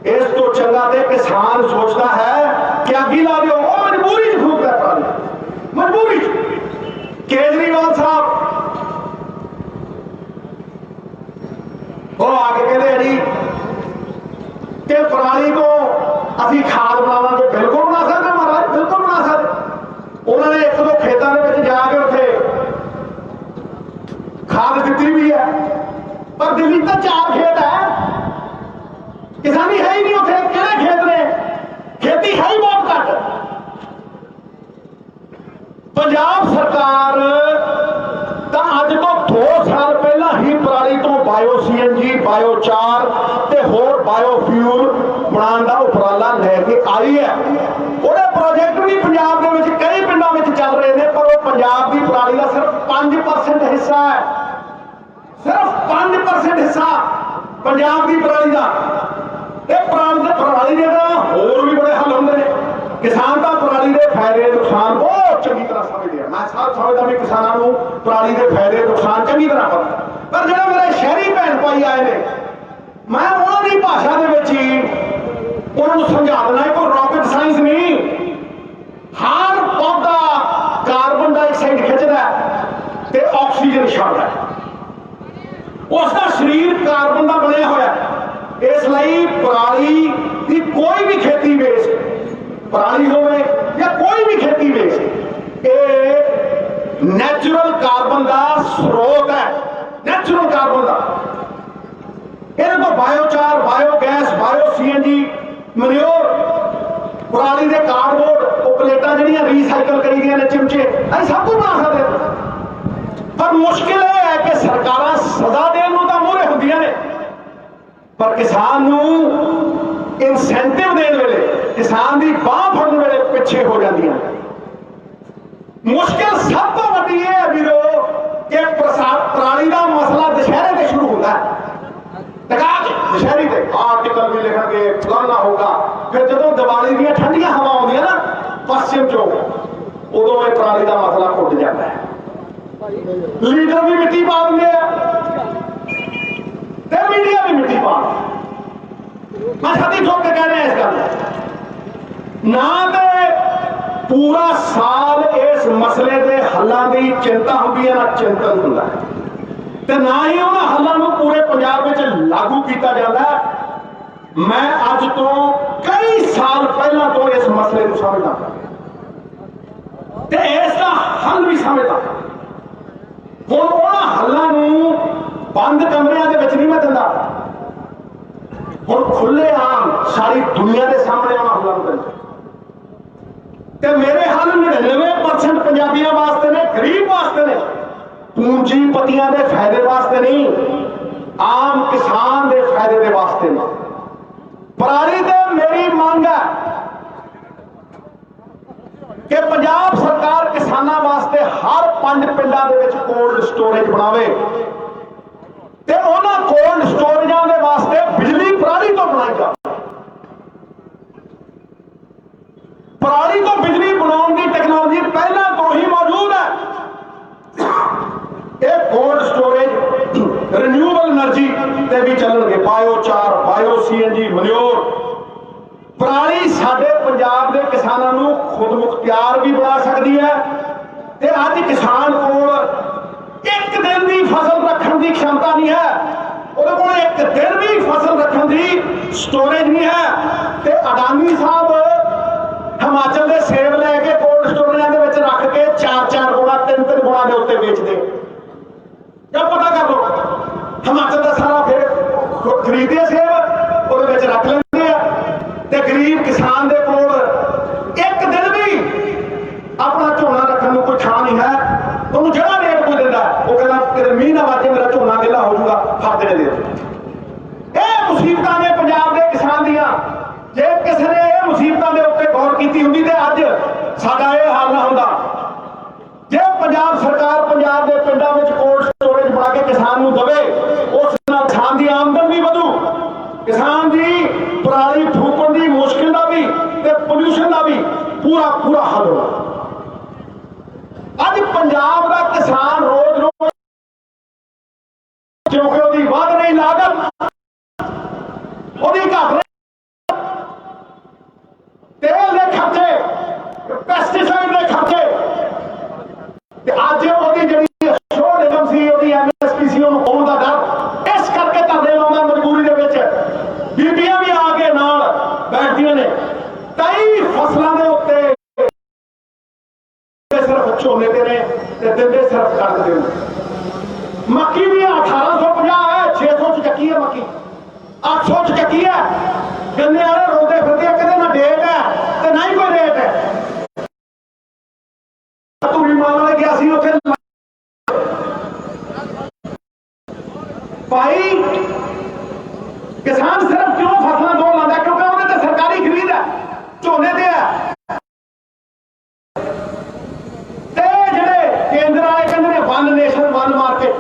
इस तो चंगा ते किसान सोचता है कि अगी ला दो, मजबूरी च फूकता है पराली, मजबूरी। केजरीवाल साहब वो आके कहते जी कि पराली को अभी खाद बनावांगे। बिल्कुल बना सकते महाराज, बिल्कुल बना सकते। उन्होंने 1-2 खेतों में जाके उत्थे खाद दी भी है, पर दिल्ली तो 4 खेत है, किसानी है ही नहीं उत्थे। किहड़े खेत ने? खेती है ही बहुत घट। पंजाब सरकार तो अज तो 2 साल पहला ही पराली तो बायो CNG बायोचार ते होर बायोफ्यूल बनाने का उपराला लैके आई है। ਉਹਦੇ प्रोजेक्ट भी पंजाब ਦੇ ਵਿੱਚ कई ਪਿੰਡਾਂ ਵਿੱਚ ਚੱਲ ਰਹੇ ਨੇ, पर वो पंजाब की पराली का सिर्फ 5% हिस्सा है, सिर्फ 5% हिस्सा पंजाब की पराली का। पराली के होर भी बड़े हल होंगे ने। किसान तो पराली के फायदे नुकसान बहुत चंगी तरह समझते हैं। मैं सब समझदा भी किसानों को पराली के फायदे नुकसान चंगी तरह पता, पर जो मेरे शहरी भैन भाई आए ने मैं उन्होंने भाषा के विच ही उन्होंने समझा देना। कोई रॉकेट साइंस नहीं। हर पौधा कार्बन डाइऑक्साइड खिंचता है ते ऑक्सीजन छड्डदा है, उसका शरीर कार्बन का बनया होया। इसलिए पराली की कोई भी खेती वेस्ट, पराली होवे या कोई भी खेती वेस्ट, ये नैचुरल कार्बन का स्रोत है, नैचुरल कार्बन का। इन्हें तो biochar biogas bio CNG Manor पराली के कार्डबोर्ड प्लेटा जड़ियां रीसाइकल करी गई ने चिमचे अं सब कुछ बना सकते। पर मुश्किल यह है कि सरकार सजा देने तो मूहरे होंदियां ने, पर किसान इंसेंटिव देने वेले किसान की बांह फड़न वेले पिछे हो जांदियां। मुश्किल सब तो वड्डी यह है वीरो कि पराली का मसला दशहरे से शुरू होता है। दशहरी से आर्टिकल भी लिखेंगे फलाना होगा, फिर जो दिवाली दी ठंडियां हवा आउंदियां ना पश्चिम चो, उदों ये पराली का मसला घुट जाता है। लीडर भी मिट्टी पा देंगे ते मीडिया भी मिट्टी पा। मैं छाती ठोक के कह रहे हैं इस गल ना तो पूरा साल इस मसले के हलों की चिंता होंगी है ना चिंतन होंदा है, ते ना ही उन्होंने हलों को पूरे पंजाब में लागू किया जाता है। मैं अज तो कई साल पहला तो इस मसले को समझदा ते इसका हल भी समझदा। हुण उन्होंने हलों बंद कमरिया के नहीं मैं दिंदा, हुण खुले आम सारी दुनिया के सामने आना हलों दिंदा। ते मेरे हल 99% पंजाबियों वास्ते ने, गरीब वास्ते ने, पूंजीपतियों के फायदे वास्ते नहीं, आम किसान के फायदे के वास्ते नहीं। पराली ते मेरी मांग है कि पंजाब सरकार किसानों वास्ते हर 5 पिंडां दे विच कोल्ड स्टोरेज बनावे ते उन्हां कोल्ड स्टोरेजां दे वास्ते बिजली पराली तो बनाई जाए। पराली तो बिजली बनाने की टेक्नोलॉजी पहले तो ही मौजूद है। एक कोल्ड स्टोरेज रिन्यूएबल एनर्जी ते भी चलणगे, बायोचार बायो CNG मनोर। पराली साडे पंजाब के किसानों को खुद मुख्तियार भी बना सकती है। ते अज किसान कोल एक दिन की फसल रखने की क्षमता नहीं है, उहदे कोल एक दिन भी फसल रखने की स्टोरेज नहीं है। ते अडानी साहब हिमाचल के सेब लैके कोल्ड स्टोरेजां दे विच रख के 4-4 गुणा 3-3 गुणा के उत्ते बेचते। क्या पता कर लो हिमाचल का सारा फिर खरीदे सेब ਉਹਦੇ ਵਿੱਚ ਰੱਖ ਲੈਂਦੇ ਆ ਤੇ ਗਰੀਬ ਕਿਸਾਨ ਦੇ ਕੋਲ ਇੱਕ ਦਿਨ ਵੀ ਆਪਣਾ ਝੋਨਾ ਰੱਖਣ ਨੂੰ ਕੋਈ ਥਾਂ ਨਹੀਂ ਹੈ। ਉਹਨੂੰ ਜਿਹੜਾ ਰੇਟ ਕੋਈ ਦਿੰਦਾ ਉਹ ਕਹਿੰਦਾ ਕਿਤੇ ਮੀਂਹ ਨਾ ਵਾਜੇ ਮੇਰਾ ਝੋਨਾ ਗਿੱਲਾ ਹੋ ਜਾਊਗਾ ਫੜ ਦੇ ਦੇ। ਇਹ ਮੁਸੀਬਤਾਂ ਨੇ ਪੰਜਾਬ ਦੇ ਕਿਸਾਨ ਦੀਆਂ। ਜੇ ਕਿਸੇ ਨੇ ਇਹ ਮੁਸੀਬਤਾਂ ਦੇ ਉੱਤੇ ਗੌਰ ਕੀਤੀ ਹੁੰਦੀ ਤੇ ਅੱਜ ਸਾਡਾ ਇਹ ਹਾਲ ਨਾ ਹੁੰਦਾ। ਜੇ ਪੰਜਾਬ ਸਰਕਾਰ ਪੰਜਾਬ ਦੇ ਪਿੰਡਾਂ ਵਿੱਚ ਕੋਲਡ ਸਟੋਰੇਜ ਬਣਾ ਕੇ ਕਿਸਾਨ ਨੂੰ ਦਵੇ ਉਸ ਨਾਲ ਕਿਸਾਨ ਦੀ ਆਮਦਨ ਵੀ ਵਧੂ, ਕਿਸਾਨ ਦੀ ਪਰਾਲੀ ਫੂਕਣ ਦੀ ਮੁਸ਼ਕਿਲ ਦਾ ਵੀ ਤੇ ਪੋਲਿਊਸ਼ਨ ਦਾ ਵੀ ਪੂਰਾ ਹੱਲ ਹੋਣਾ। ਅੱਜ ਪੰਜਾਬ ਦਾ ਕਿਸਾਨ ਰੋਜ਼ ਕਿਉਂਕਿ ਉਹਦੀ ਵੱਧ ਰਹੀ ਲਾਗਤ, ਉਹਦੀ ਘੱਟ ਰਹੀ ਤੇਲ ਦੇ ਖਰਚੇ, ਪੈਸਟੀਸਾਈਡ ਦੇ ਖਰਚੇ, ਤੇ ਅੱਜ ਉਹਦੀ ਜਿਹੜੀ ਅਸ਼ੋਰ ਨਿਗਮ ਸੀ ਉਹਦੀ MSP ਸੀ ਉਹਨੂੰ ਪਾਉਣ ਦਾ ਡਰ, ਇਸ ਕਰਕੇ ਧਰਨੇ ਲਾਉਂਦਾ ਮਜਬੂਰੀ ਦੇ ਵਿੱਚ। ਬੀਬੀਆਂ ਵੀ ਆ ਕੇ ਨਾਲ ਬੈਠਦੀਆਂ ਨੇ। ਕਈ ਫਸਲਾਂ ਦੇ ਉੱਤੇ ਸਿਰਫ ਝੋਨੇ ਦੇ ਨੇ ਤੇ ਦਿੰਦੇ ਸਿਰਫ ਕਣਕ ਦੇ ਨੇ। ਮੱਕੀ ਵੀ 1850 ਹੈ, 600 ਚ ਚੱਕੀ ਹੈ ਮੱਕੀ, 800 ਚ ਚੱਕੀ ਹੈ। ਗੰਨੇ ਵਾਲੇ ਰੋਂਦੇ ਫਿਰਦੇ ਕਹਿੰਦੇ ਨਾ ਡੇਟ ਹੈ ਤੇ ਨਾ ਹੀ ਕੋਈ ਰੇਟ ਹੈ। ਤੂੰ ਮਾਲ ਵਾਲੇ ਗਿਆ ਸੀ ਉੱਥੇ ਭਾਈ ਕਿਸਾਨ ਸਿਰਫ ਕਿਉਂ ਫਸਲਾਂ ਦੋ ਲਾਉਂਦਾ ਕਿਉਂਕਿ ਉਹਦੇ ਤੇ ਸਰਕਾਰੀ ਖਰੀਦ ਹੈ, ਝੋਨੇ ਤੇ ਹੈ। ਤੇ ਜਿਹੜੇ ਕੇਂਦਰ ਵਾਲੇ ਕਹਿੰਦੇ ਨੇ ਵਨ ਨੇਸ਼ਨ ਵਨ ਮਾਰਕੀਟ,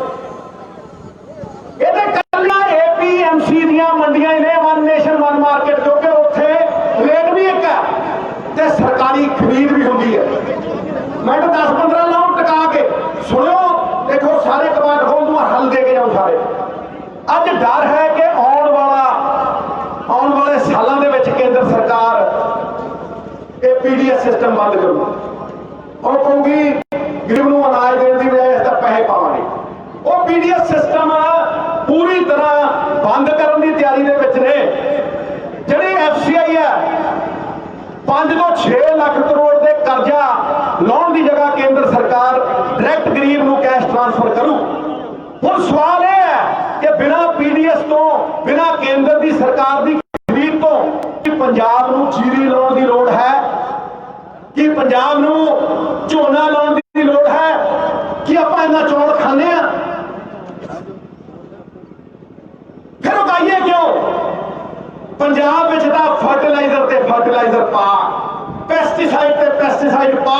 ਇਹਦੇ ਕੱਲੀਆਂ APMC ਦੀਆਂ ਮੰਡੀਆਂ ਹੀ ਨੇ ਵਨ ਨੇਸ਼ਨ ਵਨ ਮਾਰਕੀਟ, ਕਿਉਂਕਿ ਉੱਥੇ ਰੇਟ ਵੀ ਇੱਕ ਹੈ ਤੇ ਸਰਕਾਰੀ ਖਰੀਦ ਵੀ ਹੁੰਦੀ ਹੈ। ਮੈਂ ਤਾਂ 10-15 ਲਾਉਂ ਟਿਕਾ ਕੇ ਸੁਣਿਓ, ਦੇਖੋ ਸਾਰੇ ਕਮਾਂਡ ਖੋਲ ਦੂੰਗਾ, ਹੱਲ ਦੇ ਕੇ ਜਾਉਂ ਸਾਰੇ। ਅੱਜ ਡਰ ਹੈ ਕਿ ਆਉਣ ਵਾਲੇ ਸਾਲਾਂ ਦੇ ਵਿੱਚ ਕੇਂਦਰ ਸਰਕਾਰ ਇਹ PDS ਸਿਸਟਮ ਬੰਦ ਕਰੂ। ਉਹ ਕਹੂਗੀ ਗਰੀਬ ਨੂੰ ਅਨਾਜ ਦੇਣ ਦੀ ਬਜਾਏ ਇਸ ਦਾ ਪੈਸੇ ਪਾਵਾਂਗੇ। ਉਹ PDS ਸਿਸਟਮ ਪੂਰੀ ਤਰ੍ਹਾਂ ਬੰਦ ਕਰਨ ਦੀ ਤਿਆਰੀ ਦੇ ਵਿੱਚ ਨੇ। ਜਿਹੜੀ FCI ਹੈ 5 ਤੋਂ 6 ਲੱਖ ਕਰੋੜ ਦੇ ਕਰਜ਼ਾ ਲਾਉਣ ਦੀ ਜਗ੍ਹਾ ਕੇਂਦਰ ਸਰਕਾਰ ਡਾਇਰੈਕਟ ਗਰੀਬ ਨੂੰ ਕੈਸ਼ ਟ੍ਰਾਂਸਫਰ ਕਰੂ। ਹੁਣ ਸਵਾਲ ਇਹ ਹੈ ਕਿ ਬਿਨਾਂ PDS ਤੋਂ, ਬਿਨਾਂ ਕੇਂਦਰ ਦੀ ਸਰਕਾਰ ਦੀ ਖਰੀਦ ਤੋਂ ਕਿ ਪੰਜਾਬ ਨੂੰ ਜੀਰੀ ਲਾਉਣ ਦੀ ਲੋੜ ਹੈ, ਕਿ ਪੰਜਾਬ ਨੂੰ ਝੋਨਾ ਲਾਉਣ ਦੀ ਲੋੜ ਹੈ, ਕਿ ਆਪਾਂ ਇਹਨਾਂ ਚੌਲ ਖਾਂਦੇ ਆ ਫਿਰ ਉਗਾਈਏ ਕਿਉਂ? ਪੰਜਾਬ ਵਿੱਚ ਤਾਂ ਫਰਟੀਲਾਈਜ਼ਰ ਤੇ ਫਰਟੀਲਾਈਜ਼ਰ ਪਾ, ਪੈਸਟੀਸਾਈਡ ਤੇ ਪੈਸਟੀਸਾਈਡ ਪਾ,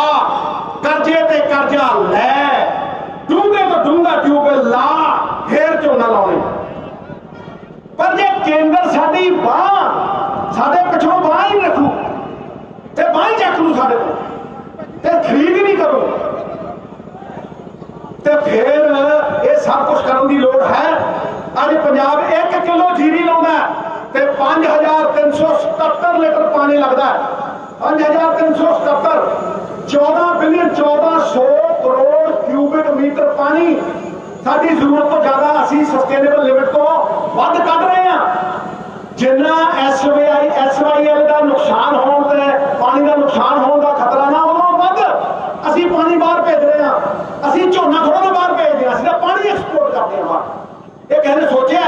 ਕਰਜ਼ੇ ਤੇ ਕਰਜ਼ਾ ਲੈ, ਡੂੰਘੇ ਤੋਂ ਡੂੰਘਾ ਟਿਊਬਵੈੱਲ ਲਾ, ਫੇਰ ਝੋਨਾ ਲਾਉਣੇ। ਪਰ ਜੇ ਕੇਂਦਰ ਸਾਡੀ ਬਾਂਹ, ਸਾਡੇ ਪਿੱਛੋਂ ਬਾਂਹ ਹੀ ਨਹੀਂ ਰੱਖੂ ਤੇ ਬਾਂਹ ਹੀ ਚੱਕ ਲੂ ਸਾਡੇ ਤੋਂ ਤੇ ਖਰੀਦ ਹੀ ਨਹੀਂ ਕਰੂ, ਤੇ ਫਿਰ ਇਹ ਸਭ ਕੁਝ ਕਰਨ ਦੀ ਲੋੜ ਹੈ। ਅੱਜ ਪੰਜਾਬ 1 ਕਿਲੋ ਜੀਰੀ ਲਾਉਂਦਾ ਤੇ 5377 ਲੀਟਰ ਪਾਣੀ ਲੱਗਦਾ ਹੈ। 5377, 14 ਬਿਲੀਅਨ 1400 ਕਰੋੜ ਕਿਊਬਿਕ ਮੀਟਰ ਪਾਣੀ ਸਾਡੀ ਜ਼ਰੂਰਤ ਤੋਂ ਜ਼ਿਆਦਾ ਅਸੀਂ ਸਸਟੇਨੇਬਲ ਲਿਮਿਟ ਤੋਂ ਵੱਧ ਕੱਢ ਰਹੇ ਹਾਂ। ਜਿੰਨਾ SYL ਦਾ ਨੁਕਸਾਨ ਹੋਣ ਤੇ ਪਾਣੀ ਦਾ ਨੁਕਸਾਨ ਹੋਣ ਦਾ ਖਤਰਾ ਨਾ, ਉਦੋਂ ਵੱਧ ਅਸੀਂ ਪਾਣੀ ਬਾਹਰ ਭੇਜ ਰਹੇ ਹਾਂ। ਅਸੀਂ ਝੋਨਾ ਥੋੜਾ ਨਾ ਬਾਹਰ ਭੇਜਦੇ ਹਾਂ, ਅਸੀਂ ਤਾਂ ਪਾਣੀ ਐਕਸਪੋਰਟ ਕਰਦੇ ਹਾਂ ਬਾਹਰ। ਇਹ ਕਹਿੰਦੇ ਸੋਚਿਆ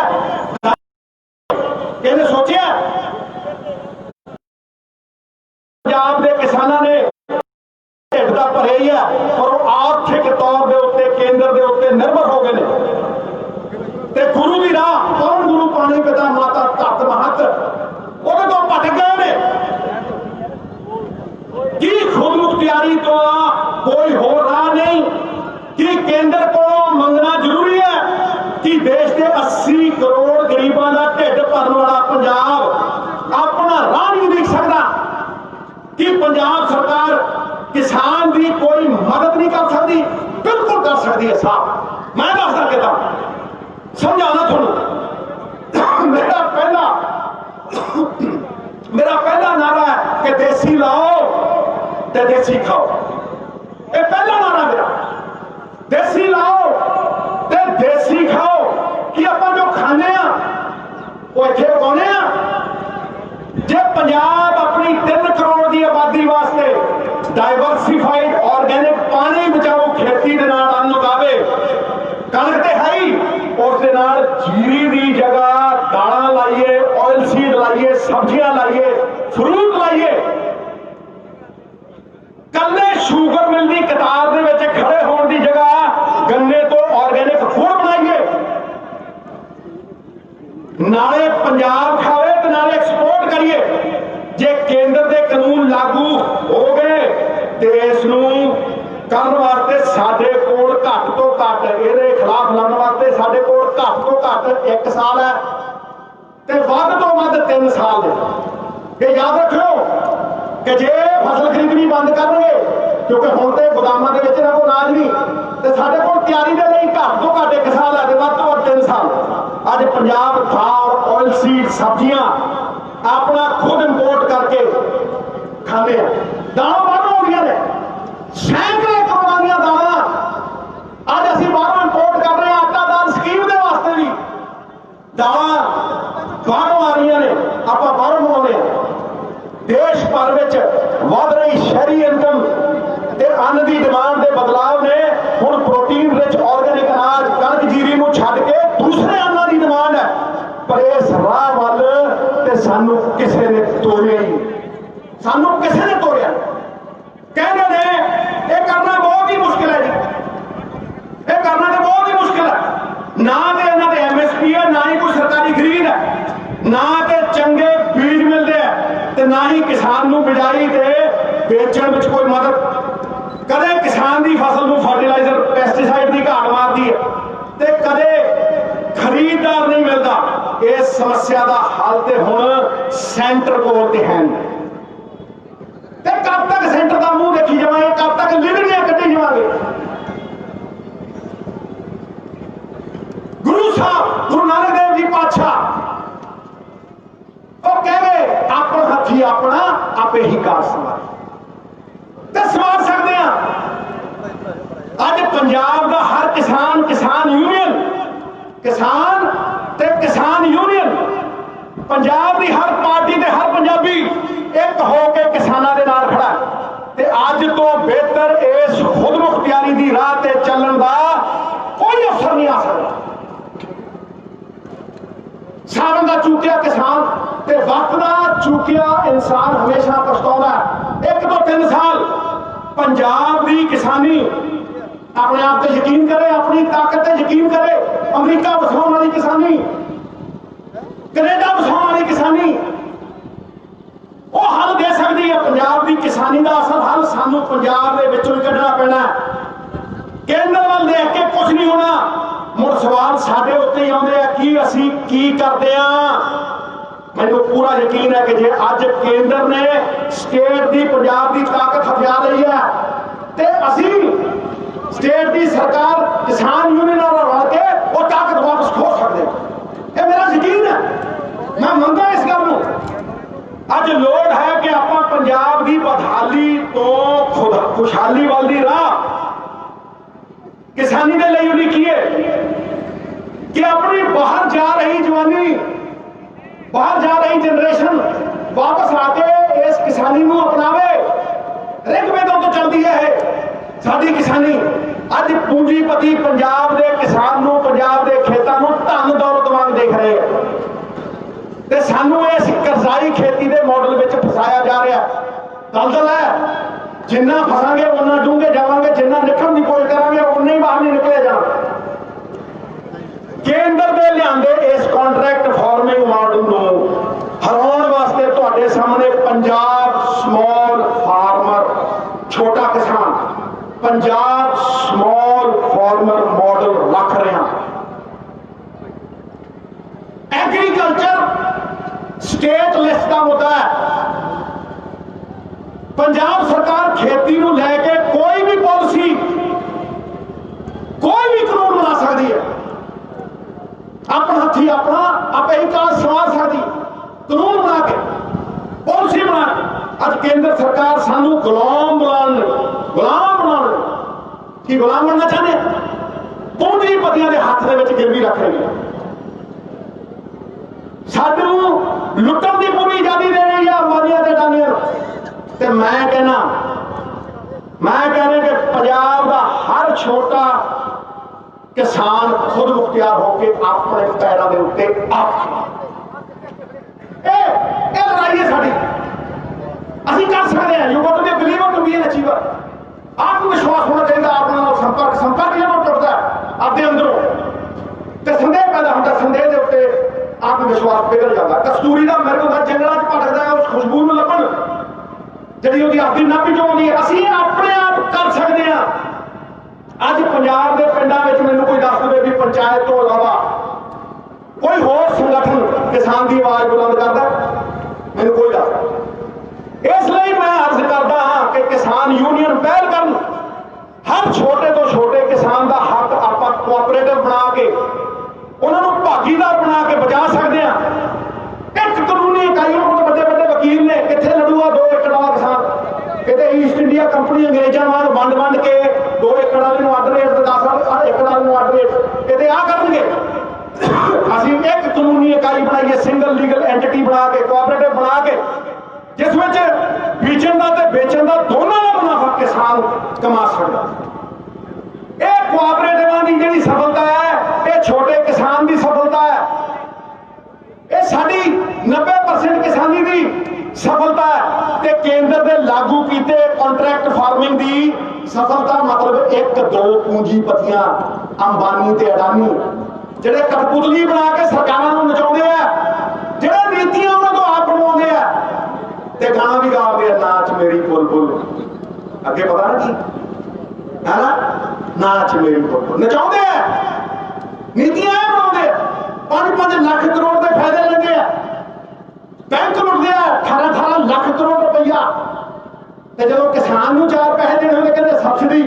ਪੰਜਾਬ ਦੇ ਕਿਸਾਨਾਂ ਨੇ ਢਿੱਡ ਤਾਂ ਭਰੇ ਹੀ ਆ, ਪਰ ਉਹ ਆਰਥਿਕ ਤੌਰ ਦੇ ਉੱਤੇ ਕੇਂਦਰ ਦੇ ਉੱਤੇ ਨਿਰਭਰ ਹੋ ਗਏ ਨੇ। ਤੇ ਗੁਰੂ ਦੀ ਰਾਹ, ਕੌਣ ਗੁਰੂ? ਪਾਣੀ ਪਿਤਾ ਮਾਤਾ ਧਰਤ ਮਹਤ, ਉਹਦੇ ਤੋਂ ਭਟਕ ਗਏ ਨੇ। ਕੀ ਖੁਦ ਮੁਖਤਿਆਰੀ ਤੋਂ ਕੋਈ ਹੋਰ ਰਾਹ ਨਹੀਂ? ਕੀ ਕੇਂਦਰ ਕੋਲੋਂ ਮੰਗਣਾ ਜ਼ਰੂਰੀ ਹੈ ਕਿ ਦੇਸ਼ ਦੇ 80 ਕਰੋੜ ਗਰੀਬਾਂ ਦਾ ਢਿੱਡ ਭਰਨ ਵਾਲਾ ਪੰਜਾਬ ਆਪਣਾ ਰਾਹ ਨਹੀਂ ਦੇਖ ਸਕਦਾ? ਕਿ ਪੰਜਾਬ ਸਰਕਾਰ ਕਿਸਾਨ ਦੀ ਕੋਈ ਮਦਦ ਨਹੀਂ ਕਰ ਸਕਦੀ? ਬਿਲਕੁਲ ਕਰ ਸਕਦੀ ਹੈ ਸਾਹਿਬ। ਮੈਂ ਦੱਸਦਾ ਕਿਦਾਂ, ਸਮਝਾਉਣਾ ਤੁਹਾਨੂੰ। ਮੇਰਾ ਪਹਿਲਾ ਨਾਰਾ ਹੈ ਕਿ ਦੇਸੀ ਲਾਓ ਤੇ ਦੇਸੀ ਖਾਓ। ਇਹ ਪਹਿਲਾ ਨਾਰਾ ਮੇਰਾ, ਦੇਸੀ ਲਾਓ ਤੇ ਦੇਸੀ ਖਾਓ। ਕਿ ਆਪਾਂ ਜੋ ਖਾਂਦੇ ਆ ਉਹ ਇੱਥੇ ਉਗਾਉਂਦੇ ਆ। ਜੇ ਪੰਜਾਬ ਆਪਣੀ 3 ਕਰੋੜ ਦੀ ਆਬਾਦੀ ਵਾਸਤੇ ਡਾਇਵਰਸਿਫਾਈਡ ਆਰਗੈਨਿਕ ਪਾਣੀ ਬਚਾਓ ਖੇਤੀ ਦੇ ਨਾਲ ਅੰਨ ਉਗਾਵੇ, ਕਣਕ ਤੇ ਹੈ ਹੀ, ਉਸ ਦੇ ਨਾਲ ਜੀਰੀ ਦੀ ਜਗ੍ਹਾ ਦਾਲਾਂ नाले पंजाब खावे तो नाले एक्सपोर्ट करिए। जे केंद्र के कानून लागू हो गए तो इसनू करने वास्ते साडे कोल घट तो घट इहदे खिलाफ लड़न वास्ते साडे कोल घट तो घट 1 साल है ते वध तो वध 3 साल है। ये याद रखियो कि जे फसल खरीदनी बंद करनगे क्योंकि हुण ते गोदामां दे विच इन्हां कोल अनाज नहीं ते साडे कोल तैयारी दे लई घट तो घट 1 साल है ते वध तो वध 3 साल। अज पंजाब दाल ऑयल सीड सब्जियां अपना खुद इंपोर्ट करके खाते हैं। दालां बाहरों आउंदियां ने सैकड़े करोड़ां दीयां दालां अज असीं बाहरों इंपोर्ट कर रहे हैं। आटा दाल स्कीम दे वास्ते भी दालां बाहरों आ रही ने आपां बाहरों मंगाउने हैं। देश भर में वध रही शहरी इनकम ते अन्न की डिमांड के बदलाव ने हुण प्रोटीन रिच ऑर्गेनिक अनाज कणक जीरी नूं छड्ड के दूसरे अन्नां की डिमांड है। पर इस राह वल ते सानू किसी ने तोड़िया ही, सानू किसी ने तोड़िया। कहते ने ये करना बहुत ही मुश्किल है जी, ये करना तो बहुत ही मुश्किल है। ना तो इन्हां दे MSP है, ना ही कोई सरकारी खरीद है, ना तो चंगे बीज मिलते हैं ते ना ही किसान नूं बिजाई ते बेचण विच कोई मदद। कदे किसान की फसल नूं फर्टिलाइजर पेस्टिसाइड की घाट मारती है ते कदे खरीददार नहीं मिलता। इस समस्या का हल तो हुण सेंटर कोल ते है। कब तक सेंटर का मुंह देखी जावांगे, कब तक लिबड़ियां कटी जावांगे। गुरु साहब गुरु नानक देव जी पातशाह वो कह गए अपन हथी अपना आपे ही कार संवार सकते हैं। अज पंजाब का हर किसान किसान यूनियन किसान यूनियन पंजाब की हर पार्टी ते हर पंजाबी एक होके किसानों के नाल खड़ा है। अज तो बेहतर इस खुद मुख्तियारी की राह ते चलण का कोई अवसर नहीं आ सकता। सावन का चूकिया किसान ते वक्त का चूकिया इंसान हमेशा पछताउंदा है। 1 तो 3 साल पंजाब की किसानी अपने आप पे यकीन करे, अपनी ताकत पे यकीन करे। अमरीका बसाउण वाली किसानी, कनेडा बसाउण वाली किसानी वो हल दे सकती है। पंजाब की किसानी का असल हल सानू पंजाब के विचों ही कढ़ना पैना है। केंद्र वाल देख के कुछ नहीं होना। मुड़ सवाल साडे उत्ते ही आउंदे आ कि असीं की करदे आ। मैनूं पूरा यकीन है कि जे अज केंद्र ने स्टेट की पंजाब की ताकत हथिया रही है ते असीं स्टेट की सरकार किसान यूनियन रल के वो ताकत वापस खो सकते हैं। ये मेरा यकीन है, मैं मनदा इस गल नूं। अज लोड़ है कि आपां पंजाब की बदहाली तो खुशहाली वाल दी राह किसानी के लिए उलीकीए कि अपनी बाहर जा रही जवानी, बाहर जा रही जनरेशन वापस आके इस किसानी को अपनावे। ऋग्वेदों तो चलती है साडी किसानी। अज पूंजीपति पंजाब के किसान नूं, पंजाब के खेतों को धन दौलत वांग देख रहे हैं ते सानू इस करजाई खेती के मॉडल में फसाया जा रहा है। दलदल है, जिन्ना फसांगे उन्ना डूंगे जावांगे, जिन्ना निकलण की कोशिश करांगे उन्ना ही बाहर नहीं निकले जावांगे। केंद्र के लिआंदे इस कॉन्ट्रैक्ट फार्मिंग मॉडल को हराउण वास्ते तुहाडे सामने पंजाब स्मॉल फार्मर छोटा किसान, पंजाब स्मॉल फार्मर मॉडल रख रहे हैं। एग्रीकल्चर स्टेट लिस्ट का मुद्दा है। पंजाब सरकार खेती को लैके कोई भी पॉलिसी, कोई भी कानून बना सकती है। अपना हथी अपना आप ही काज संवार सकती, कानून बना के, पॉलिसी बना के। अज केंद्र सरकार सानू गुलाम बना कि गुलाम बनना चाहते पूंजीपतियों के हाथ के गिरवी रख रही है। सानू लुटन की पूरी आजादी दे रही है अंबानिया ते अडानिया। ते मैं कहना कि पंजाब का हर छोटा किसान खुद मुख्तियार होकर अपने पैरों के उत्ते लड़ाई है साड़ी। असी कर सकते हैं। You got to be believer to be an achiever. आत्मविश्वास होना चाहिए। अपना संपर्क जब टुटता है आपके अंदरों तो संदेह पैदा होता, संदेह के उत्ते आत्म आत्म विश्वास पिघल जाता। कस्तूरी का मिर्ग का जंगलों च भटकदा है, उस खुशबू नूं लभण जिहड़ी उहदी आपदी नाभि चों आउंदी है। असीं अपने आप कर सकते हैं। अज पंजाब के पिंडां विच मैनूं कोई दस दे भी पंचायत तो इलावा कोई होर संगठन किसान की आवाज़ बुलंद करदा, मैनूं कोई दस। इसलिए मैं अर्ज करदा हाँ कि किसान यूनियन पहल करन, हर छोटे तो छोटे किसान का हक आपां कोआपरेटिव बना के उन्होंने भागीदार बना के बचा सकते हैं। एक कानूनी इकाइयों को बड़े बड़े वकील ने कितने लड़ूगा 2 एकड़ वाला किसान, कहते ईस्ट इंडिया कंपनी अंग्रेजों वांग वंड वंड के 2 एकड़ वाले अड रेट ते 10 एकड़ वाले अड रेट, कहते आ करनगे। असीं एक कानूनी इकाई बनाइए, सिंगल लीगल एंटिटी बना के, कोआपरेटिव बना के, जिस विच बीजण दा ते बेचण दा दोनों का मुनाफा किसान कमा सकदा। यह कोआपरेटिवां दी जिहड़ी सफलता है, यह छोटे किसान की सफलता है, यह साडी 90% किसानी की सफलता है। ते केंद्र दे लागू कीते कॉन्ट्रैक्ट फार्मिंग की सफलता, मतलब 1-2 पूंजीपतियां अंबानी ते अडानी जिहड़े कठपुतली बना के सरकारां नूं नचाउंदे आ, जिहड़े नीतियां उन्हां तों आप बनवाउंदे आ ते गाना भी गाउंदे आ, नाच मेरी बुलबुल। अगे पता ना की है ना, नाच मेरी बुलबुल नचाउंदे आ, नीतियां बनाउंदे, 5-5 लाख करोड़ के फायदे लेंदे आ, बैंक लुटदे आ 18 लाख करोड़ रुपया। ते जदों किसान नूं 4 पैसे देने होंदे कहंदे सबसिडी,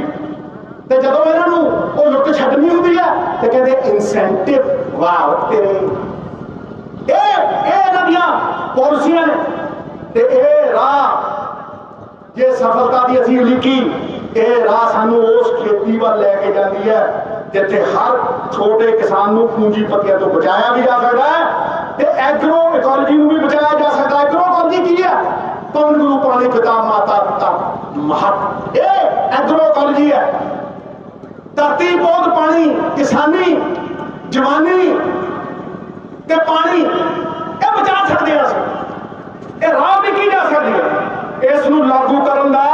ते जदों इन्हां नूं ओह लुट छड्डनी हुंदी है ते कहंदे इंसेंटिव। वाह तेरे ये इन्हां दियां पॉलिसियां ने। ते ये राह जे सफलता की असीं उलीकी, ये राह सानू उस खेती वाल लैके जाती है जिथे हर छोटे किसान नूं पूंजीपतियों तो बचाया भी जा सकता है ते एग्रो इकोलॉजी नूं भी बचाया जा सकता है। एग्रो इकोलॉजी की है, पवन गुरु पानी पिता माता पिता महत, ये एग्रो इकोलॉजी है। धरती पौध पानी, किसानी, जवानी ते पानी, ये बचा सकते हैं। ये राह भी की जा सकती है। इस नूं लागू करन दा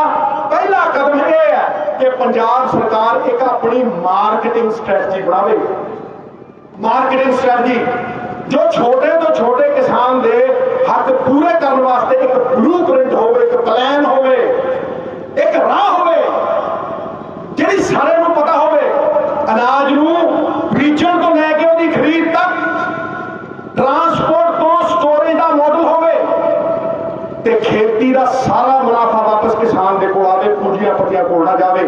पहला कदम यह है कि पंजाब सरकार एक अपनी मार्केटिंग स्ट्रैटजी बनावे। मार्केटिंग स्ट्रैटजी जो छोटे तो छोटे किसान दे हक पूरे करने वास्ते एक ब्लू प्रिंट होवे, एक प्लान होवे, एक राह होवे जिहड़ी सारे नूं पता होवे। अनाज नूं बीजण तो लैके उहदी खरीद तक, ट्रांसपोर्ट तो स्टोरेज का मॉडल होवे ते खेती का सारा मुनाफा वापस किसान के कोल आवे, पूंजियां पतियां कोल ना जावे।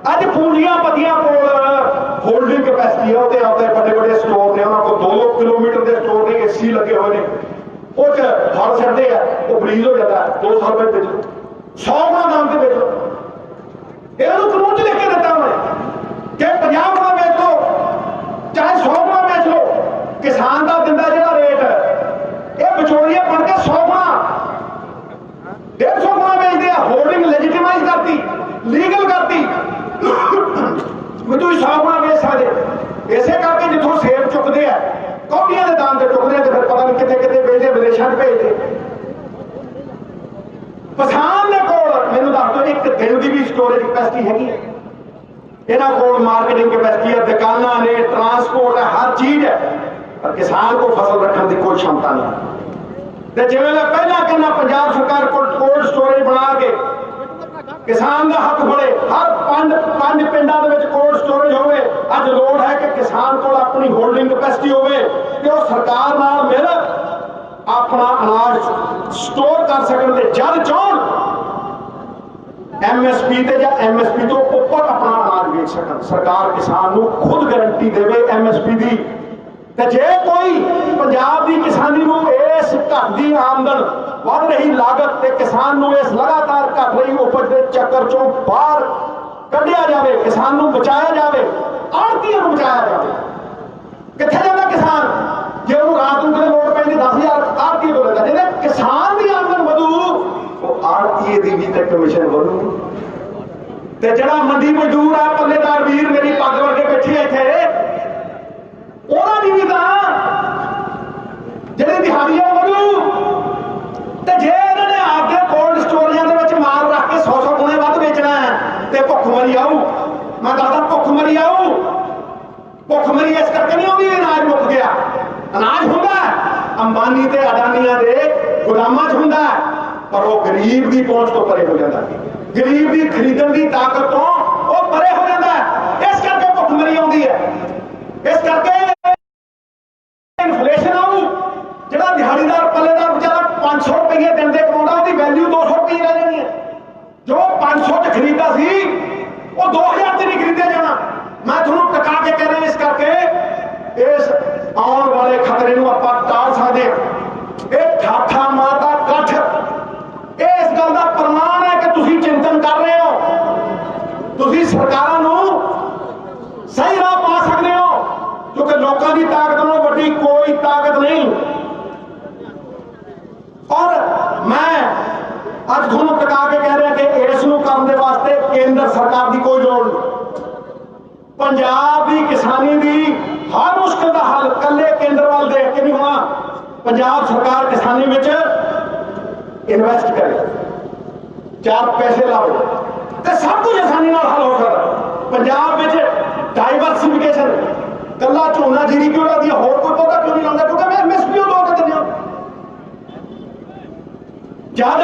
अज पूंजियां पतियां कोल होल्डिंग कैपेसिटी है, उहते आपदे बड़े बड़े स्टोर ने, उन्हां कोल 2 किलोमीटर के स्टोर ने, एसी लगे हुए ने, वो फल छड्डदे आ, वो ब्रीज हो जाता है 200 रुपए बेच लो, 100 गुना दाम से बेच लो। इन्होंने कानून च लिख के दिता उन्हें कि 50 गुना बेच लो चाहे 100 गुना बेच लो, किसान का दिंदा जिहड़ा रेट ये विचोलिया बन के 100 गुना 150 गुना बेचते हैं। होल्डिंग लेजिटिमाइज करती, लीगल करती, तुम 100 गुना बेच सकते। इसे करके जिथों सेब चुकते हैं कौडियां के दाम से चुकते हैं, तो फिर पता नहीं कितने कितने बेचते, विदेशों भेजते। किसान के कोल मैनूं दस दो एक दिन की भी स्टोरेज कैपेसिटी हैगी, इन्हां कोल मार्केटिंग कैपेसिटी है, दुकानां ने, ट्रांसपोर्ट है, हर चीज है, पर किसान को फसल रखने की कोई क्षमता नहीं। जिवें मैं पहला कहना, पंजाब सरकार को कोल्ड स्टोरेज बना के किसान का हक बड़े, हर 5 पिंडां दे विच कोल्ड स्टोरेज होवे। अज लोड़ है कि किसान को अपनी होल्डिंग कैपेसिटी होवे कि वो सरकार नाल मिल अपना अनाज स्टोर कर सकन ते जद चाहण MSP ते या MSP तो ऊपर अपना अनाज बेच सकन। सरकार किसान को खुद गारंटी देवे MSP की। जे कोई पंजाब की किसानी नूं इस घट दी आमदन वध रही लागत ते किसान नूं इस लगातार घट रही उपज के चक्कर चों बाहर कढ़िया जाए, किसान नूं बचाया जाए, आड़तीआं नूं बचाया जाए। कित्थे जांदा किसान जे उहनूं रात नूं किते लोड़ पैंदी 10,000 आड़तीए को लैंदा। जिहड़े किसान की आमदन वधू वो आड़तीए दी भी ते कमीशन वधू। ते जिहड़ा मंडी मजदूर है, पल्लेदार वीर मेरी पग वर्गे बैठे इत्थे, उन्हां दी भी तां जिहड़ी दिहाड़ियां वधू। ते जे इन्हां ने आपदे कोल्ड स्टोरेजां दे विच माल रख के 100 गुणे वध बेचना है ते भुख मरी आऊ। मैं दसदा भुख मरी आऊ। भुख मरी इस करके नहीं आउंदी अनाज मुक गया, अनाज हुंदा अंबानी ते अडानिया दे गुलामां च हुंदा है, पर वो गरीब की पहुंच तो परे हो जाता है, गरीब की खरीदण की ताकत तो वो परे हो जाता है। इस करके भुखमरी आउंदी है, इस करके इन्फ्लेशन आऊ। जिहड़ा दिहाड़ीदार पल्लेदार बेचारा 500 रुपये दिन दे कमाउंदा, उसकी वैल्यू 200 रुपये रह जानी है। जो 500 च खरीदा सी वो 2000 च नहीं खरीदे जाना। मैं तुहानूं टका के कह रहा, इस करके इस आने वाले खतरे नूं आपां टाल सकदे हां। ये ठाठा मारदा कठ इस गल का प्रमाण है कि तुसीं चिंतन कर रहे हो, तुसीं सरकारां नूं सही राह पा सकते हो, क्योंकि लोगों की ताकत नालों वड्डी कोई ताकत नहीं। और मैं अज तुहानूं टका के कह रहा कि इस नूं करन दे वास्ते केंद्र सरकार की कोई लोड़ नहीं। पंजाब की किसानी की हर मुश्किल का हल कल्ले केंद्र वाल देख के नहीं होना। पंजाब सरकार किसानी में इन्वेस्ट करे, 4 पैसे लाओ तो सब कुछ आसानी नाल हल हो सकता। पंजाब में डाइवर्सिफिकेशन, कला झोना जीरी क्यों लाती है, होर कोई पौधा क्यों नहीं लाता, क्योंकि मैं MSP दो के दिया। जब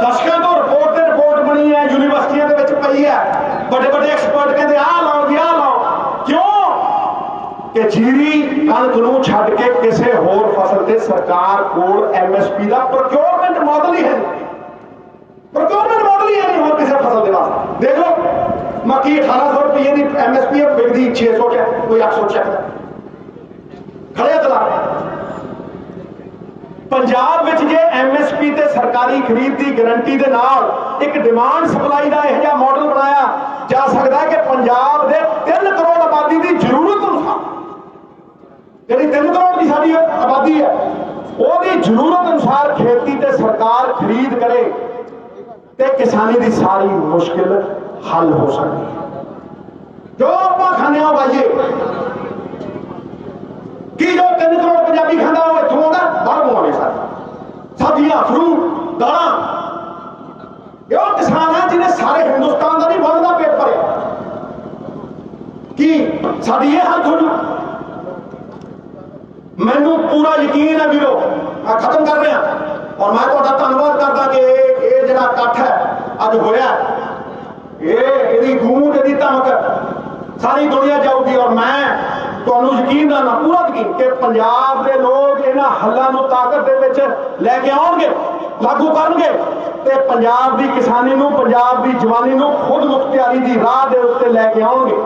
दशकों तो रिपोर्ट बनी है, यूनिवर्सिटियों के पई है, बड़े बड़े एक्सपर्ट कहते आ लाओ जी आ लाओ, क्यों कि जीरी कणक नूं छड्ड के किसी होर फसल ते सरकार कोल MSP का प्रोक्योरमेंट मॉडल ही है, प्रोक्योरमेंट मॉडल ही है नहीं होर किसी फसल के वास्ते। देख लो मक्की 1800 रुपये की MSP बिकती 600 च, कोई 800 च खड़े दलाल। पंजाब में जे MSP ते सरकारी खरीद की गारंटी के नाल एक डिमांड सप्लाई का यह जिहा मॉडल बनाया जा सकता है कि पंजाब के 3 करोड़ आबादी की जरूरत अनुसार, जी 3 करोड़ की साडी आबादी है, उसकी जरूरत अनुसार खेती ते सरकार खरीद करे ते किसानी की सारी मुश्किल हल हो सकती है। जो आप खाने उगाइए कि जो 3 करोड़ पंजाबी खांदा वो इत्थों आउंदा, बाहर मंगाउने सारे सब्जियां फ्रूट दालां। ये किसान है जिन्हें सारे हिंदुस्तान का नहीं बनता पेट भरिया। कि साडी ये हालत हो जू। मैनू पूरा यकीन है वीरो, मैं खत्म कर रहा और मैं तुहाडा धन्नवाद करदा कि ये जिहड़ा इकट्ठ है अज होया, ये गूंज इहदी धमक सारी दुनिया जाऊगी। और मैं तुहानूं यकीन दाना पूरा यकीन कि पंजाब के लोग इन्हां हल्लां नूं ताकत दे विच लैके आउणगे, लागू करनगे ते पंजाब की किसानी नूं, पंजाब की जवानी नूं खुद मुख्तियारी की राह दे उत्ते लैके आउणगे।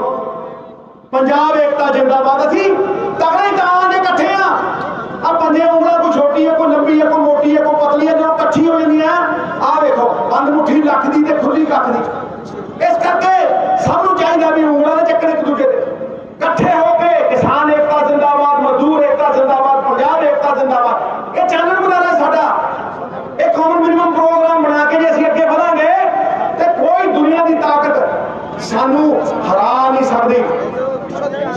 पंजाब एकता जिंदाबाद। असीं तगड़े ਕਾਂ जे इकट्ठे आ पंजे उंगलां, कोई छोटी है कोई लंबी है कोई मोटी है कोई पतली है, जो इकट्ठी हो जांदियां आ वेखो बंद मुट्ठी लख दी ते खुली कख दी। इस करके सबनूं चाहीदा भी उंगलां दे चक्कर एक दूजे दे इकट्ठे होके किसान एकता जिंदाबाद, मजदूर एकता जिंदाबाद, पंजाब एकता जिंदाबाद। ये चैनल बनाना साडा, एक कॉमन मिनिमम प्रोग्राम बना के जे असीं अगे वधांगे ते कोई दुनिया की ताकत सानू हरा नहीं सकती,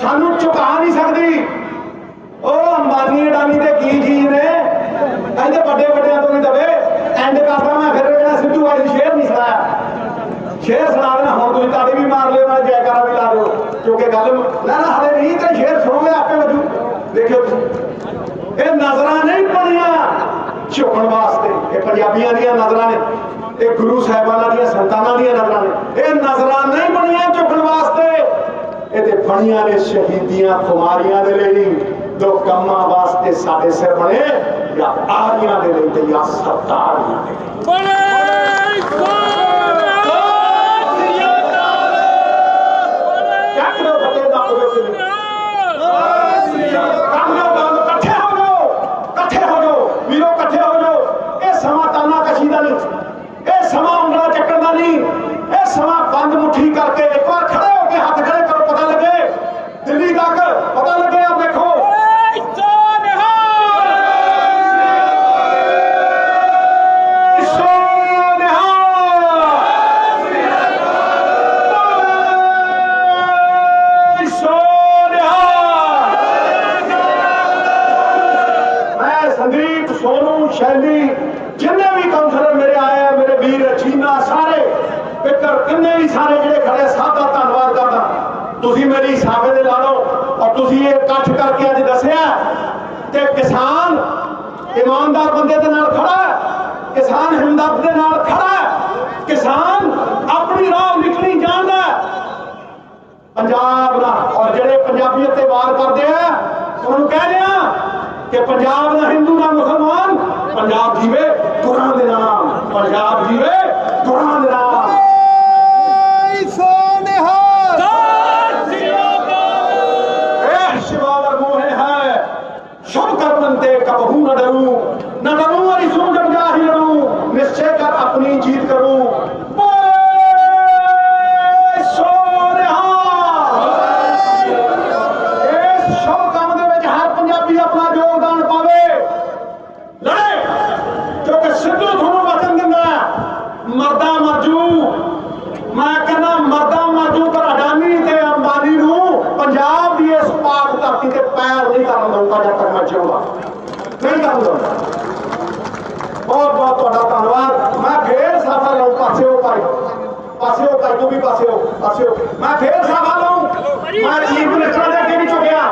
सानू झुका नहीं सकती। अंबानी अडानी के की चीज ने कहते बड़े बड़िया तो नहीं दबे। एंड करता मैं फिर सिद्धू वाली शेर नहीं सुनाया, शेर सुना देना हम तुम ताड़ी भी मार लो, मैं जयकारा भी ला दो, क्योंकि गल ना हले नहीं तो शेर सुनोगे आपे वजू। देखियो ये नजर नहीं बनिया झुकण वास्ते, ये पंजाबियों दी नजर ने, ये गुरु साहिबाना दी संतानां दी नजर ने, ये नजर नहीं बनिया झुकण वास्ते, ये बनिया ने शहीदियां खुमारियां दे लई, दो कम्मां वास्ते साडे सिर बने, या आरियां दे लई ते या सरदारियां दे लई। करके एक बार खड़े होकर हाथ खड़े करो, पता लगे दिल्ली तक, पता लगे। आप देखो मैं संदीप सोनू शैली जिन्ने भी काउंसलर मेरे आए हैं, मेरे वीर चीना सारे पिकर किन्ने भी सारे जिहड़े खड़े सब का धन्नवाद करदा। तुसीं मेरी साफे दे ला लो और तुसीं ये इकट्ठ करके अज दस्सिया कि किसान ईमानदार बंदे दे नाल खड़ा है, किसान हमदर्द दे नाल खड़ा है, किसान अपनी राह निकली जांदा है पंजाब दा। और जेडे पंजाबीयत ते वार करते हैं उन्होंने कह दिया कि पंजाब ना हिंदू ना मुसलमान, पंजाब जीवे गुरां दे नाम, पंजाब जीवे गुरां दे नाम। शुभ कर्मंते कबहू न डरूं, न डरूं और इसमें जब जाहि लड़ूं, निश्चय कर अपनी जीत करूं। मरदा मरजू, मैं कहना मरदा मरजू पर अडानी ते अंबानी नू पंजाब दी इस पाक धरती ते पैर नहीं करन दूंगा जब तक मैं जीऊंगा, नहीं करन दूंगा। बहुत बहुत तुहाडा धन्नवाद। मैं फिर सफा लऊं, पासे हो भाई तू भी पासे हो। मैं फिर सफा लऊं, मैं चीफ मिनिस्टर दे अगे नहीं झुकिया,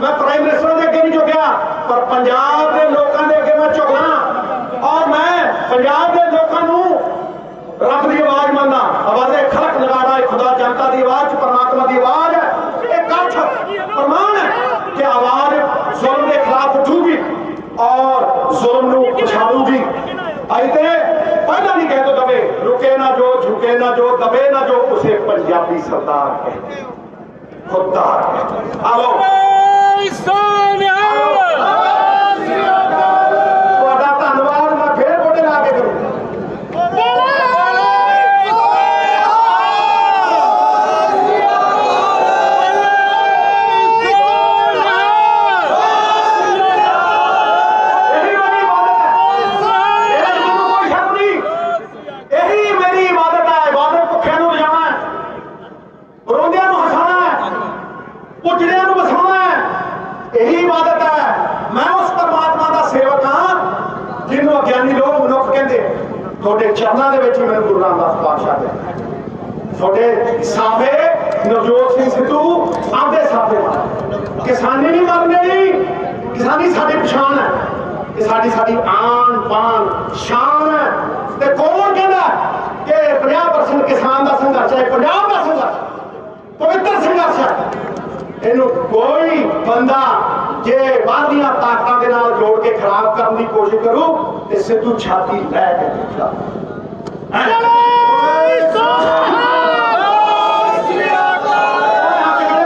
मैं प्राइम मिनिस्टर दे अगे नहीं झुकिया, पर पंजाब दे लोकां दे अगे मैं झुकना। और मैं पंजाब दे लोकां नू रब की आवाज मानना, आवाज़ खलक लगाना, खुदा जनता की आवाज, परमात्मा की आवाज है, एक कंठ प्रमाण है कि आवाज जुल्म के खिलाफ उठूगी और जुल्म नू पछाड़ूगी। आइते पहला नहीं कह दो दबे, रुके ना जो, झुके ना जो, दबे ना जो, उसे पंजाबी सरदार कहते, खुददार कहते। आओ तुहाडा धन्नवाद। मैं फिर गोडे ला के करूं। थोड़े चरणों के विच मैंने गुरु रामदास पातशाह दे थोड़े साफे नवजोत सिंह सिद्धू आंदे साफे किसानी नहीं मरने, किसानी साडी पछाण है, कि साडी आन पान शान है। ते कौन कहना कि 50% किसान का संघर्ष है, पंजाब का संघर्ष पवित्र संघर्ष है। इनू कोई बंदा जे बाहरलियां ताकतां दे नाल जोड़ के खराब करने की कोशिश करूं ते सिद्धू छाती लैके देखा।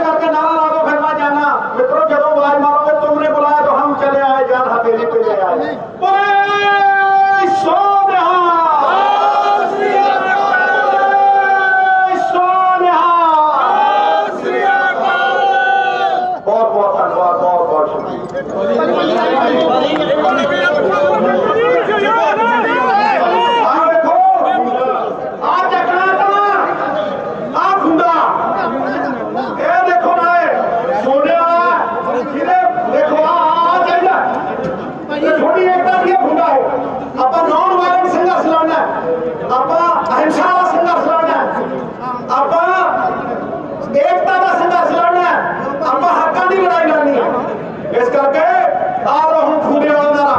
करके नारा ला दो, फिर मैं जाना। मित्रों जब आवाज मारोगे तुमने बुलाया तो हम चले आए, जान हथेली पे ले आए। इस करके आप हम खूने वाला नारा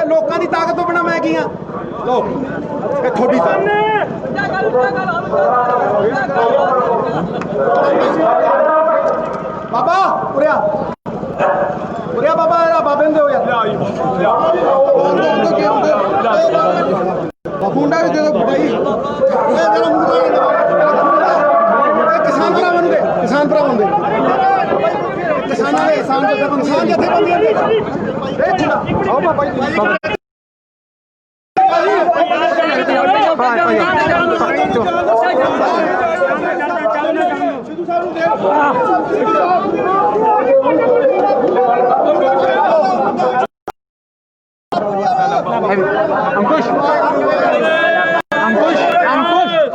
लोगों की ताकत तो बिना मैं की हाँ लो थोड़ी बाबा उरिया उरिया बाबा बाबे दे मुंडा भी दे दो भाई किसान भरा बन गए किसान भरा बन गए किसान ਕਿਸਾਨਾਂ ਦੇ ਕਿਸਾਨ ਜਥੇਬੰਦੀਆਂ ਦੇ ਆਓ ਬਾਬਾ ਜੀ अंकुश अंकुश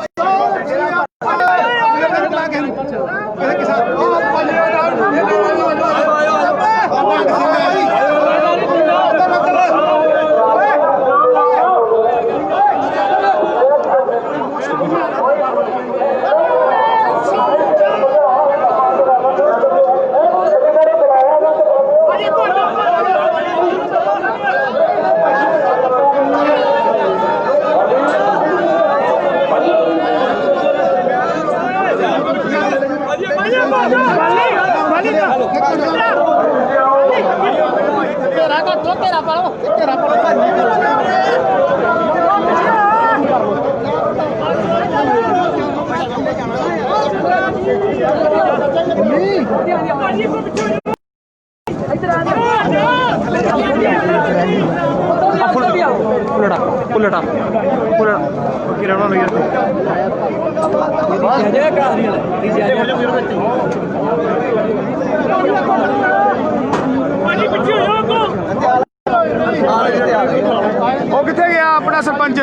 ਉਹ ਕਿੱਥੇ ਗਿਆ ਆਪਣਾ ਸਰਪੰਚ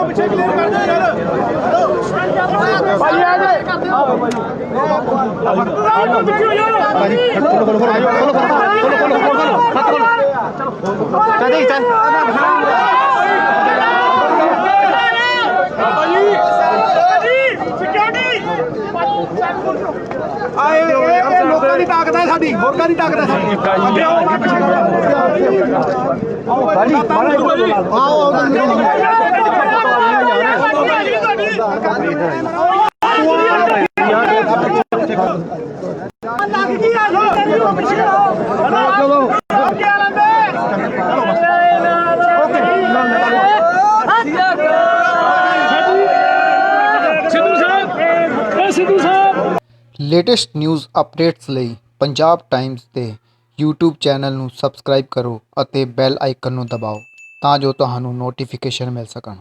ਪਿੱਛੇ ਕਲੀਅਰ ਕਰ ਦਿਓ ਯਾਰ ਭਾਈ ਆ ਜਾ ਇਹ ਲੋਕਾਂ ਦੀ ਤਾਕਤ ਹੈ ਸਾਡੀ ਵੋਟਾਂ ਦੀ ਤਾਕਤ ਹੈ ਸਾਡੀ ਅੱਗੇ ਆਓ ਲੇਟੈਸਟ ਨਿਊਜ਼ ਅਪਡੇਟਸ ਲਈ ਪੰਜਾਬ ਟਾਈਮਜ਼ ਦੇ YouTube ਚੈਨਲ ਨੂੰ ਸਬਸਕ੍ਰਾਈਬ ਕਰੋ ਅਤੇ ਬੈਲ ਆਈਕਨ ਨੂੰ ਦਬਾਓ ਤਾਂ ਜੋ ਤੁਹਾਨੂੰ ਨੋਟੀਫਿਕੇਸ਼ਨ ਮਿਲ ਸਕਣ।